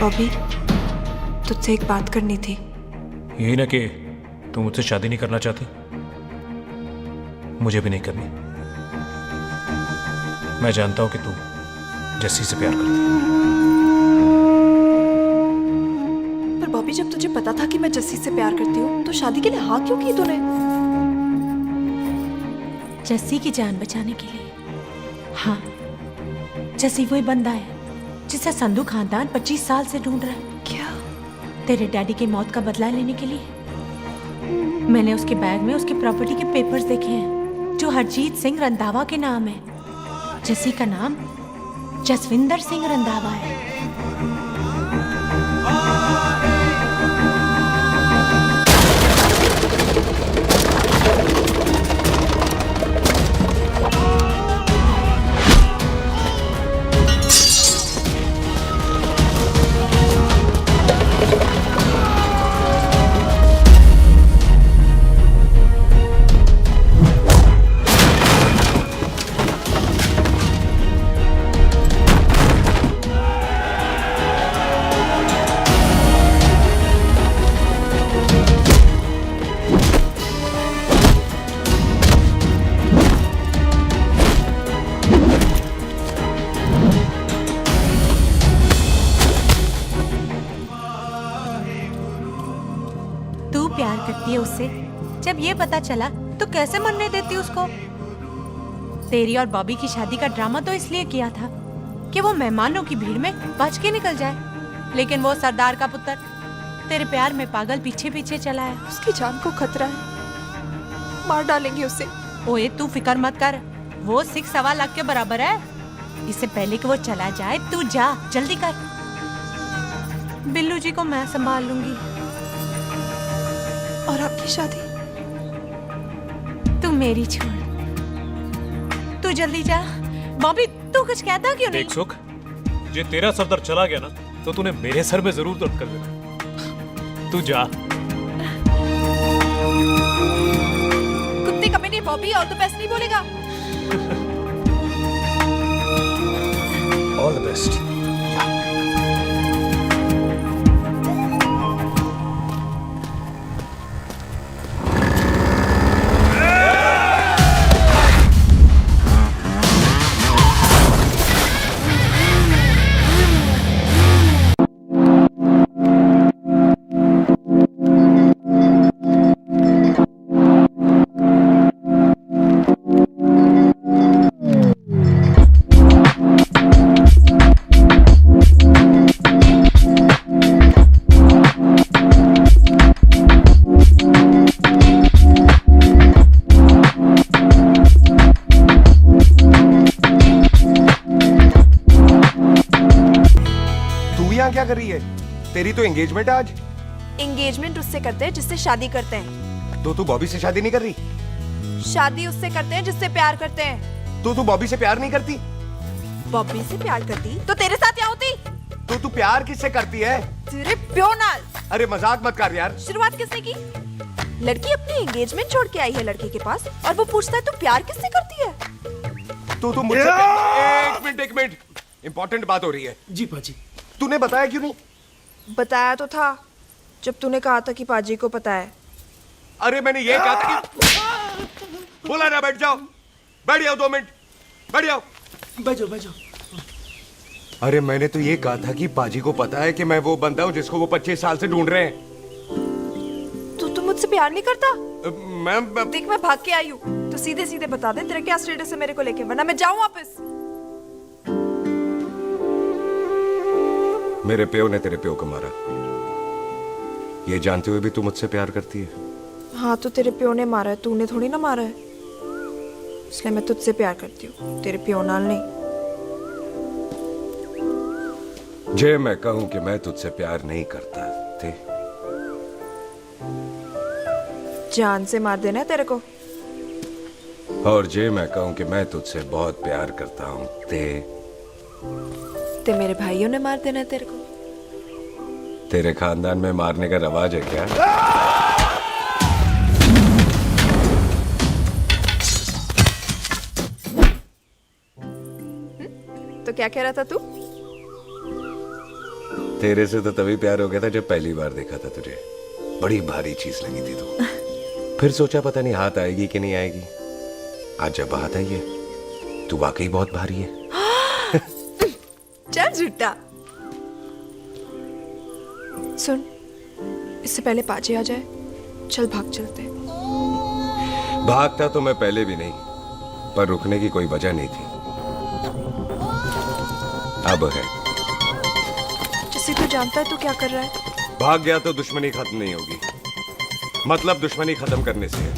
बॉबी, तुझसे एक बात करनी थी। यही ना कि तू मुझसे शादी नहीं करना चाहती, मुझे भी नहीं करनी। मैं जानता हूं कि तू जस्सी से प्यार करती है। पर बॉबी, जब तुझे पता था कि मैं जस्सी से प्यार करती हूँ तो शादी के लिए हाँ क्यों की तूने? जस्सी की जान बचाने के लिए। हाँ, जस्सी वही बंदा है जिसे संधू खानदान 25 साल से ढूंढ रहा है। क्या? तेरे डैडी की मौत का बदला लेने के लिए। मैंने उसके बैग में उसकी प्रॉपर्टी के पेपर्स देखे हैं जो हरजीत सिंह रंधावा के नाम है। जस्सी का नाम जसविंदर सिंह रंधावा है। प्यार करती है उससे। जब ये पता चला तो कैसे मनने देती उसको? तेरी और बॉबी की शादी का ड्रामा तो इसलिए किया था कि वो मेहमानों की भीड़ में बच के निकल जाए, लेकिन वो सरदार का पुत्र तेरे प्यार में पागल पीछे पीछे चला है। उसकी जान को खतरा है, मार डालेंगे उसे। ओए तू फिक्र मत कर, वो 6.25 लाख के बराबर है। इससे पहले कि वो चला जाए तू जा, जल्दी कर। बिल्लू जी को मैं संभाल लूंगी। और आपकी शादी? तू मेरी छोड़, तू जल्दी जा। बॉबी तू कुछ कहता क्यों नहीं? देख सुख, जे तेरा सरदार चला गया ना तो तूने मेरे सर में जरूर दर्द कर देना। तू जा। कुत्ते कमीने बॉबी और तो बेस्ट नहीं बोलेगा। All the best. क्या कर रही है? तेरी तो एंगेजमेंट है आज। एंगेजमेंट उससे करते हैं जिससे शादी करते हैं। तो तू बॉबी से शादी नहीं कर रही? शादी उससे करते हैं जिससे प्यार करते हैं। तो तू बॉबी से प्यार नहीं करती? बॉबी से प्यार करती तो तेरे साथ क्या होती? तो तू प्यार किससे करती है? तेरे प्यो नाल। अरे मजाक मत कर यार। शुरुआत किसने की? लड़की अपनी एंगेजमेंट छोड़ के आई है लड़के के पास और वो पूछता है तू प्यार किससे करती है? तो तू मुझसे एक मिनट इंपॉर्टेंट बात हो रही है। जी पाजी। तूने बताया क्यों नहीं? बताया तो था जब तूने कहा था कि पाजी को पता है। अरे मैंने ये कहा था कि बोला ना बैठ जाओ 2 मिनट बैठ जाओ। बैठ जाओ। अरे मैंने तो ये कहा था कि पाजी को पता है कि मैं वो बंदा हूँ जिसको वो 25 साल से ढूंढ रहे हैं। तू मुझसे प्यार नहीं करता? मैं देख मैं भाग के आई हूँ तो सीधे सीधे बता दे तेरा क्या स्टेटस है मेरे को लेके, वरना मैं जाऊँ वापस। मेरे प्यो ने तेरे प्यो को मारा, ये जानते हुए भी तू मुझसे प्यार करती है? हाँ तो तेरे प्यो ने मारा है, तूने थोड़ी ना मारा है, इसलिए मैं तुझसे प्यार करती हूँ, तेरे प्यो नाल नहीं। जे मैं कहूं कि मैं तुझसे प्यार नहीं करता थे, जान से मार देना है तेरे को। और जे मैं कहूं कि मैं तुझसे बहुत प्यार करता हूं ते मेरे भाइयों ने मार देना है तेरे को। तेरे खानदान में मारने का रवाज है क्या? तो क्या कह रहा था तू? तेरे से तो तभी प्यार हो गया था जब पहली बार देखा था तुझे, बड़ी भारी चीज लगी थी तू। फिर सोचा पता नहीं हाथ आएगी कि नहीं आएगी, आज जब हाथ आई है तू वाकई बहुत भारी है। चल झूठा। सुन, इससे पहले पाजी आ जाए, चल भाग चलते। भागता तो मैं पहले भी नहीं, पर रुकने की कोई वजह नहीं थी, अब है। जैसे तू जानता है तू क्या कर रहा है। भाग गया तो दुश्मनी खत्म नहीं होगी, मतलब दुश्मनी खत्म करने से है,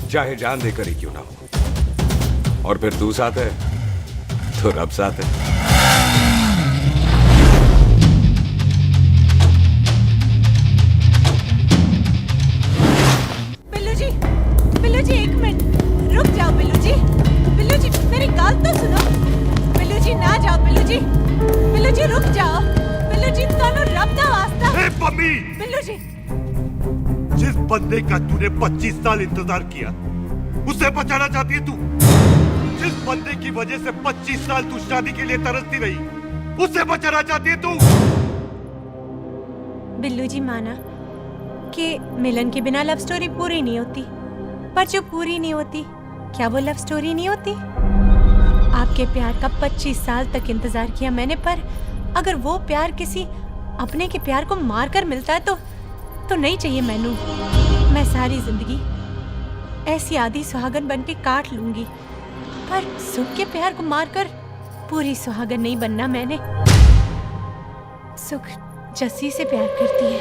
चाहे जान देकर ही क्यों ना हो। और फिर तू साथ है तो रब साथ है। बिल्लू जी 1 मिनट रुक जाओ। बिल्लू जी मेरी बात तो सुनो। बिल्लू जी ना जाओ। बिल्लू जी रुक जाओ। बिल्लू जी ਤੁਹਾਨੂੰ रब दा वास्ता। ए पम्मी, बिल्लू जी जिस बंदे का तूने 25 साल इंतजार किया उससे बचाना चाहती है तू? जिस बंदे की वजह से 25 साल तू शादी के लिए तरसती रही उससे बचाना चाहती है तू? बिल्लू जी माना कि मिलन के बिना लव स्टोरी पूरी नहीं होती, पर जो पूरी नहीं होती क्या वो लव स्टोरी नहीं होती? आपके प्यार का 25 साल तक इंतजार किया मैंने, पर अगर वो प्यार किसी अपने के प्यार को मार कर मिलता है तो नहीं चाहिए मैनू। मैं सारी जिंदगी ऐसी आधी सुहागन बन के काट लूंगी, पर सुख के प्यार को मारकर पूरी सुहागन नहीं बनना मैंने। सुख जस्सी से प्यार करती है।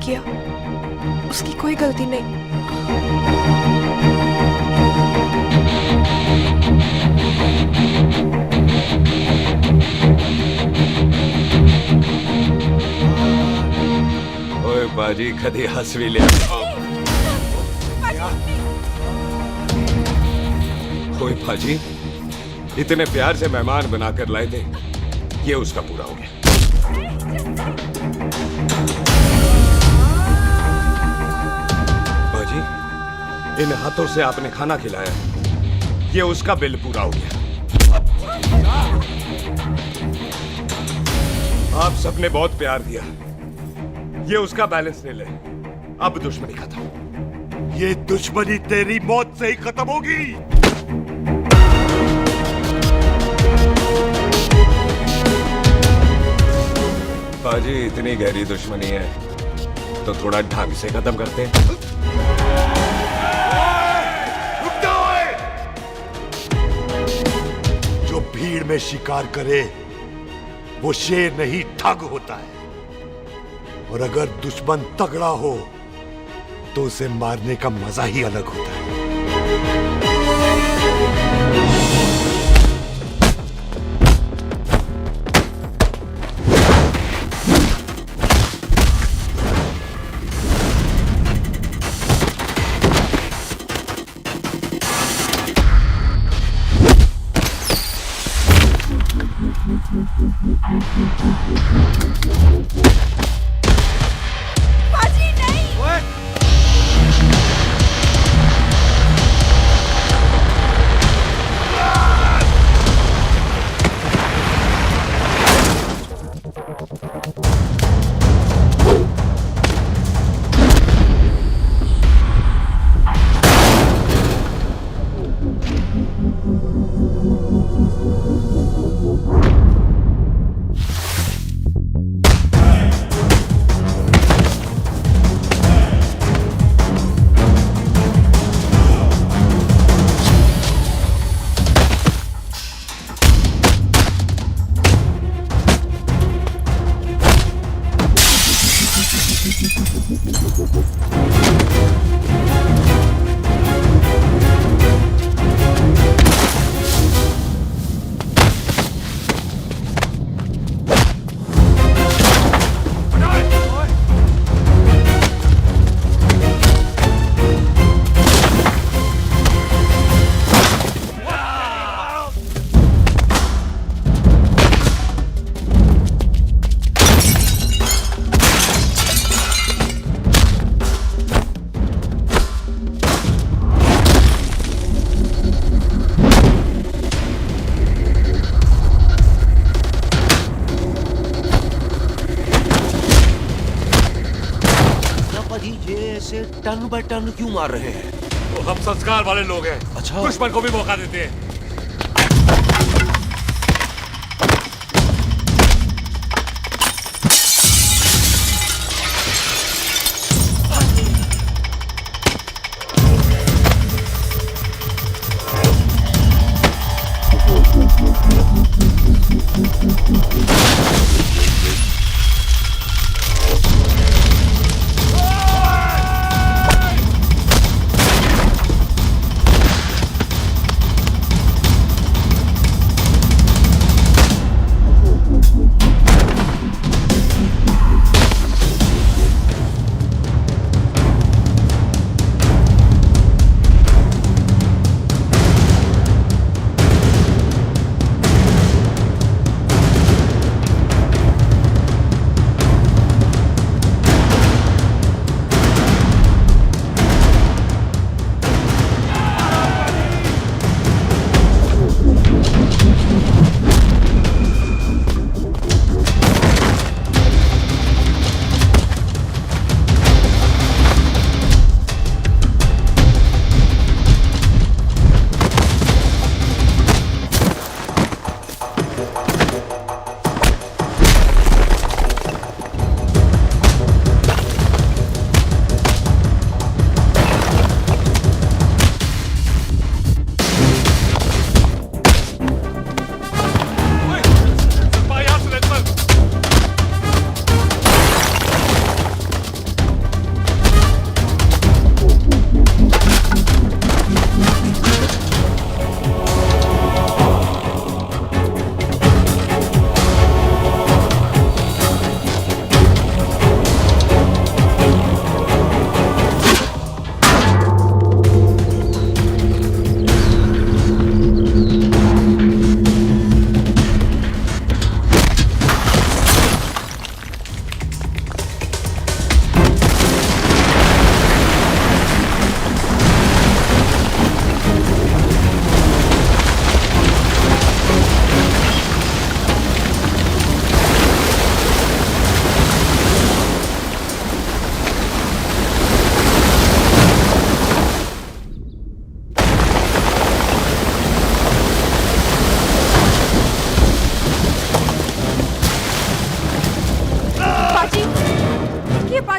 किया, उसकी कोई गलती नहीं। ओए बाजी कदी हंस भी लिया। ओए बाजी इतने प्यार से मेहमान बनाकर लाए थे, ये उसका पूरा हो गया। बाजी इन हाथों से आपने खाना खिलाया, ये उसका बिल पूरा हो गया। आप सबने बहुत प्यार दिया, ये उसका बैलेंस ले ले। अब दुश्मनी खत्म। ये दुश्मनी तेरी मौत से ही खत्म होगी। बाजी इतनी गहरी दुश्मनी है तो थोड़ा ढंग से खत्म करते हैं। जो भीड़ में शिकार करे वो शेर नहीं ठग होता है, और अगर दुश्मन तगड़ा हो तो उसे मारने का मजा ही अलग होता है। टन बाय टन क्यों मार रहे हैं? तो हम संस्कार वाले लोग हैं। अच्छा। दुश्मन को भी मौका देते हैं।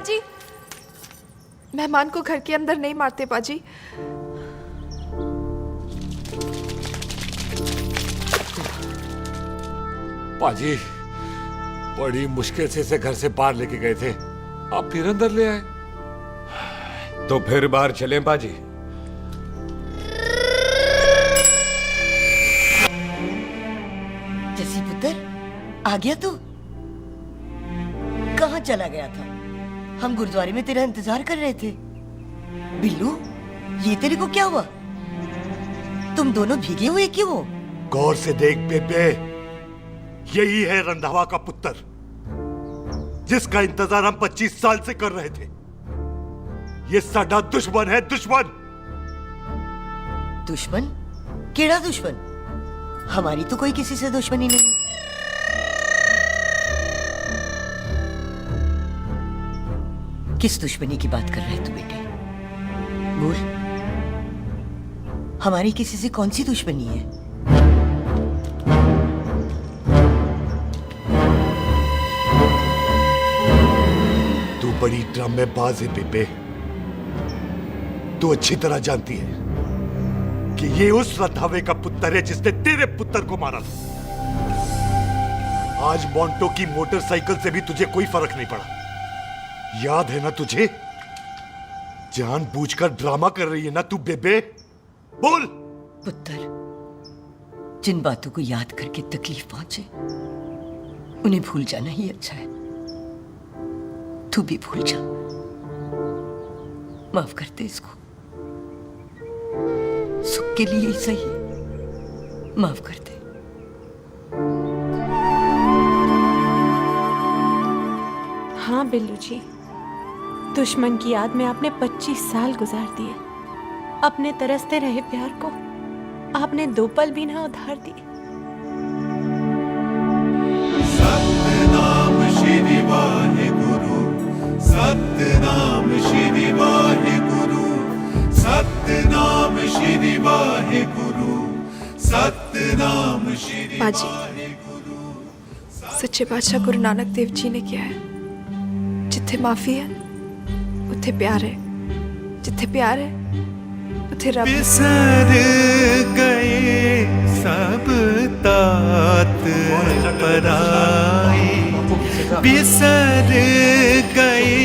पाजी, मेहमान को घर के अंदर नहीं मारते पाजी। पाजी, बड़ी मुश्किल से इसे घर से बाहर लेके गए थे, आप फिर अंदर ले आए। तो फिर बाहर चलें पाजी। जसी पुत्र, आ गया तू? कहाँ चला गया था? हम गुरुद्वारे में तेरा इंतजार कर रहे थे। बिल्लू, ये तेरे को क्या हुआ? तुम दोनों भीगे हुए क्यों हो? गौर से देख बेबे, यही है रंधावा का पुत्र, जिसका इंतजार हम 25 साल से कर रहे थे। ये साडा दुश्मन है, दुश्मन। दुश्मन? केड़ा दुश्मन? हमारी तो कोई किसी से दुश्मनी नहीं। किस दुश्मनी की बात कर रहे तू बेटे? बोल, हमारी किसी से कौन सी दुश्मनी है? तू बड़ी ड्रामेबाज है बेबे। तू अच्छी तरह जानती है कि ये उस रंधावे का पुत्र है जिसने तेरे पुत्र को मारा था। आज मोंटो की मोटरसाइकिल से भी तुझे कोई फर्क नहीं पड़ा। याद है ना तुझे? जानबूझकर ड्रामा कर रही है ना तू बेबे? बोल। पुत्र, जिन बातों को याद करके तकलीफ पहुंचे उन्हें भूल जाना ही अच्छा है। तू भी भूल जा। माफ कर दे इसको, सुख के लिए ही सही। माफ कर दे। हाँ बिल्लू जी, दुश्मन की याद में आपने 25 साल गुजार दिए। अपने तरसते रहे प्यार को आपने 2 पल भी ना उधार दिए। सतनाम श्री वाहेगुरु, सतनाम श्री वाहेगुरु, सतनाम श्री वाहेगुरु, सतनाम श्री पाजी, सच्चे बादशाह गुरु नानक देव जी ने किया है, जिथे माफी है उथे प्यार है, जिथे प्यार है उथे रब। बिसर गए सब तात पराए, बिसर गए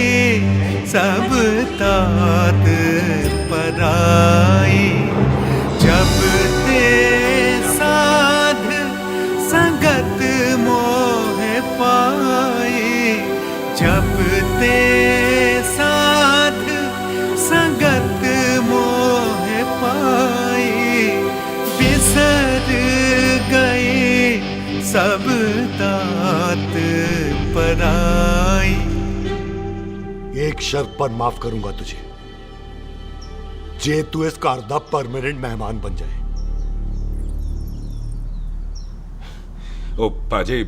सब तात पराए। जब ते साध संगत मोह पाए, जब ते साध संगत मोह पाए, बिसर गए सब तात पराए। एक शर्त पर माफ करूंगा तुझे, जे तू इस घर दा परमानेंट मेहमान बन जाए। ओ पाजी,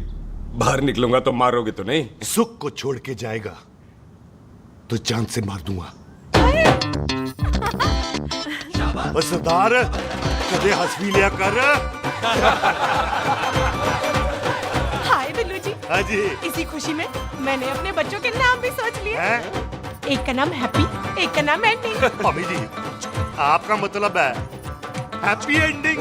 बाहर निकलूंगा तो मारोगे तो नहीं? सुख को छोड़ के जाएगा तो जान से मार दूंगा। सरदार, कदे हंस भी लिया कर। हाय बिल्लू जी। हाँ जी। इसी खुशी में मैंने अपने बच्चों के नाम भी सोच लिए। एक का नाम हैप्पी, एक का नाम एंडिंग। अभी जी, आपका मतलब है हैप्पी एंडिंग।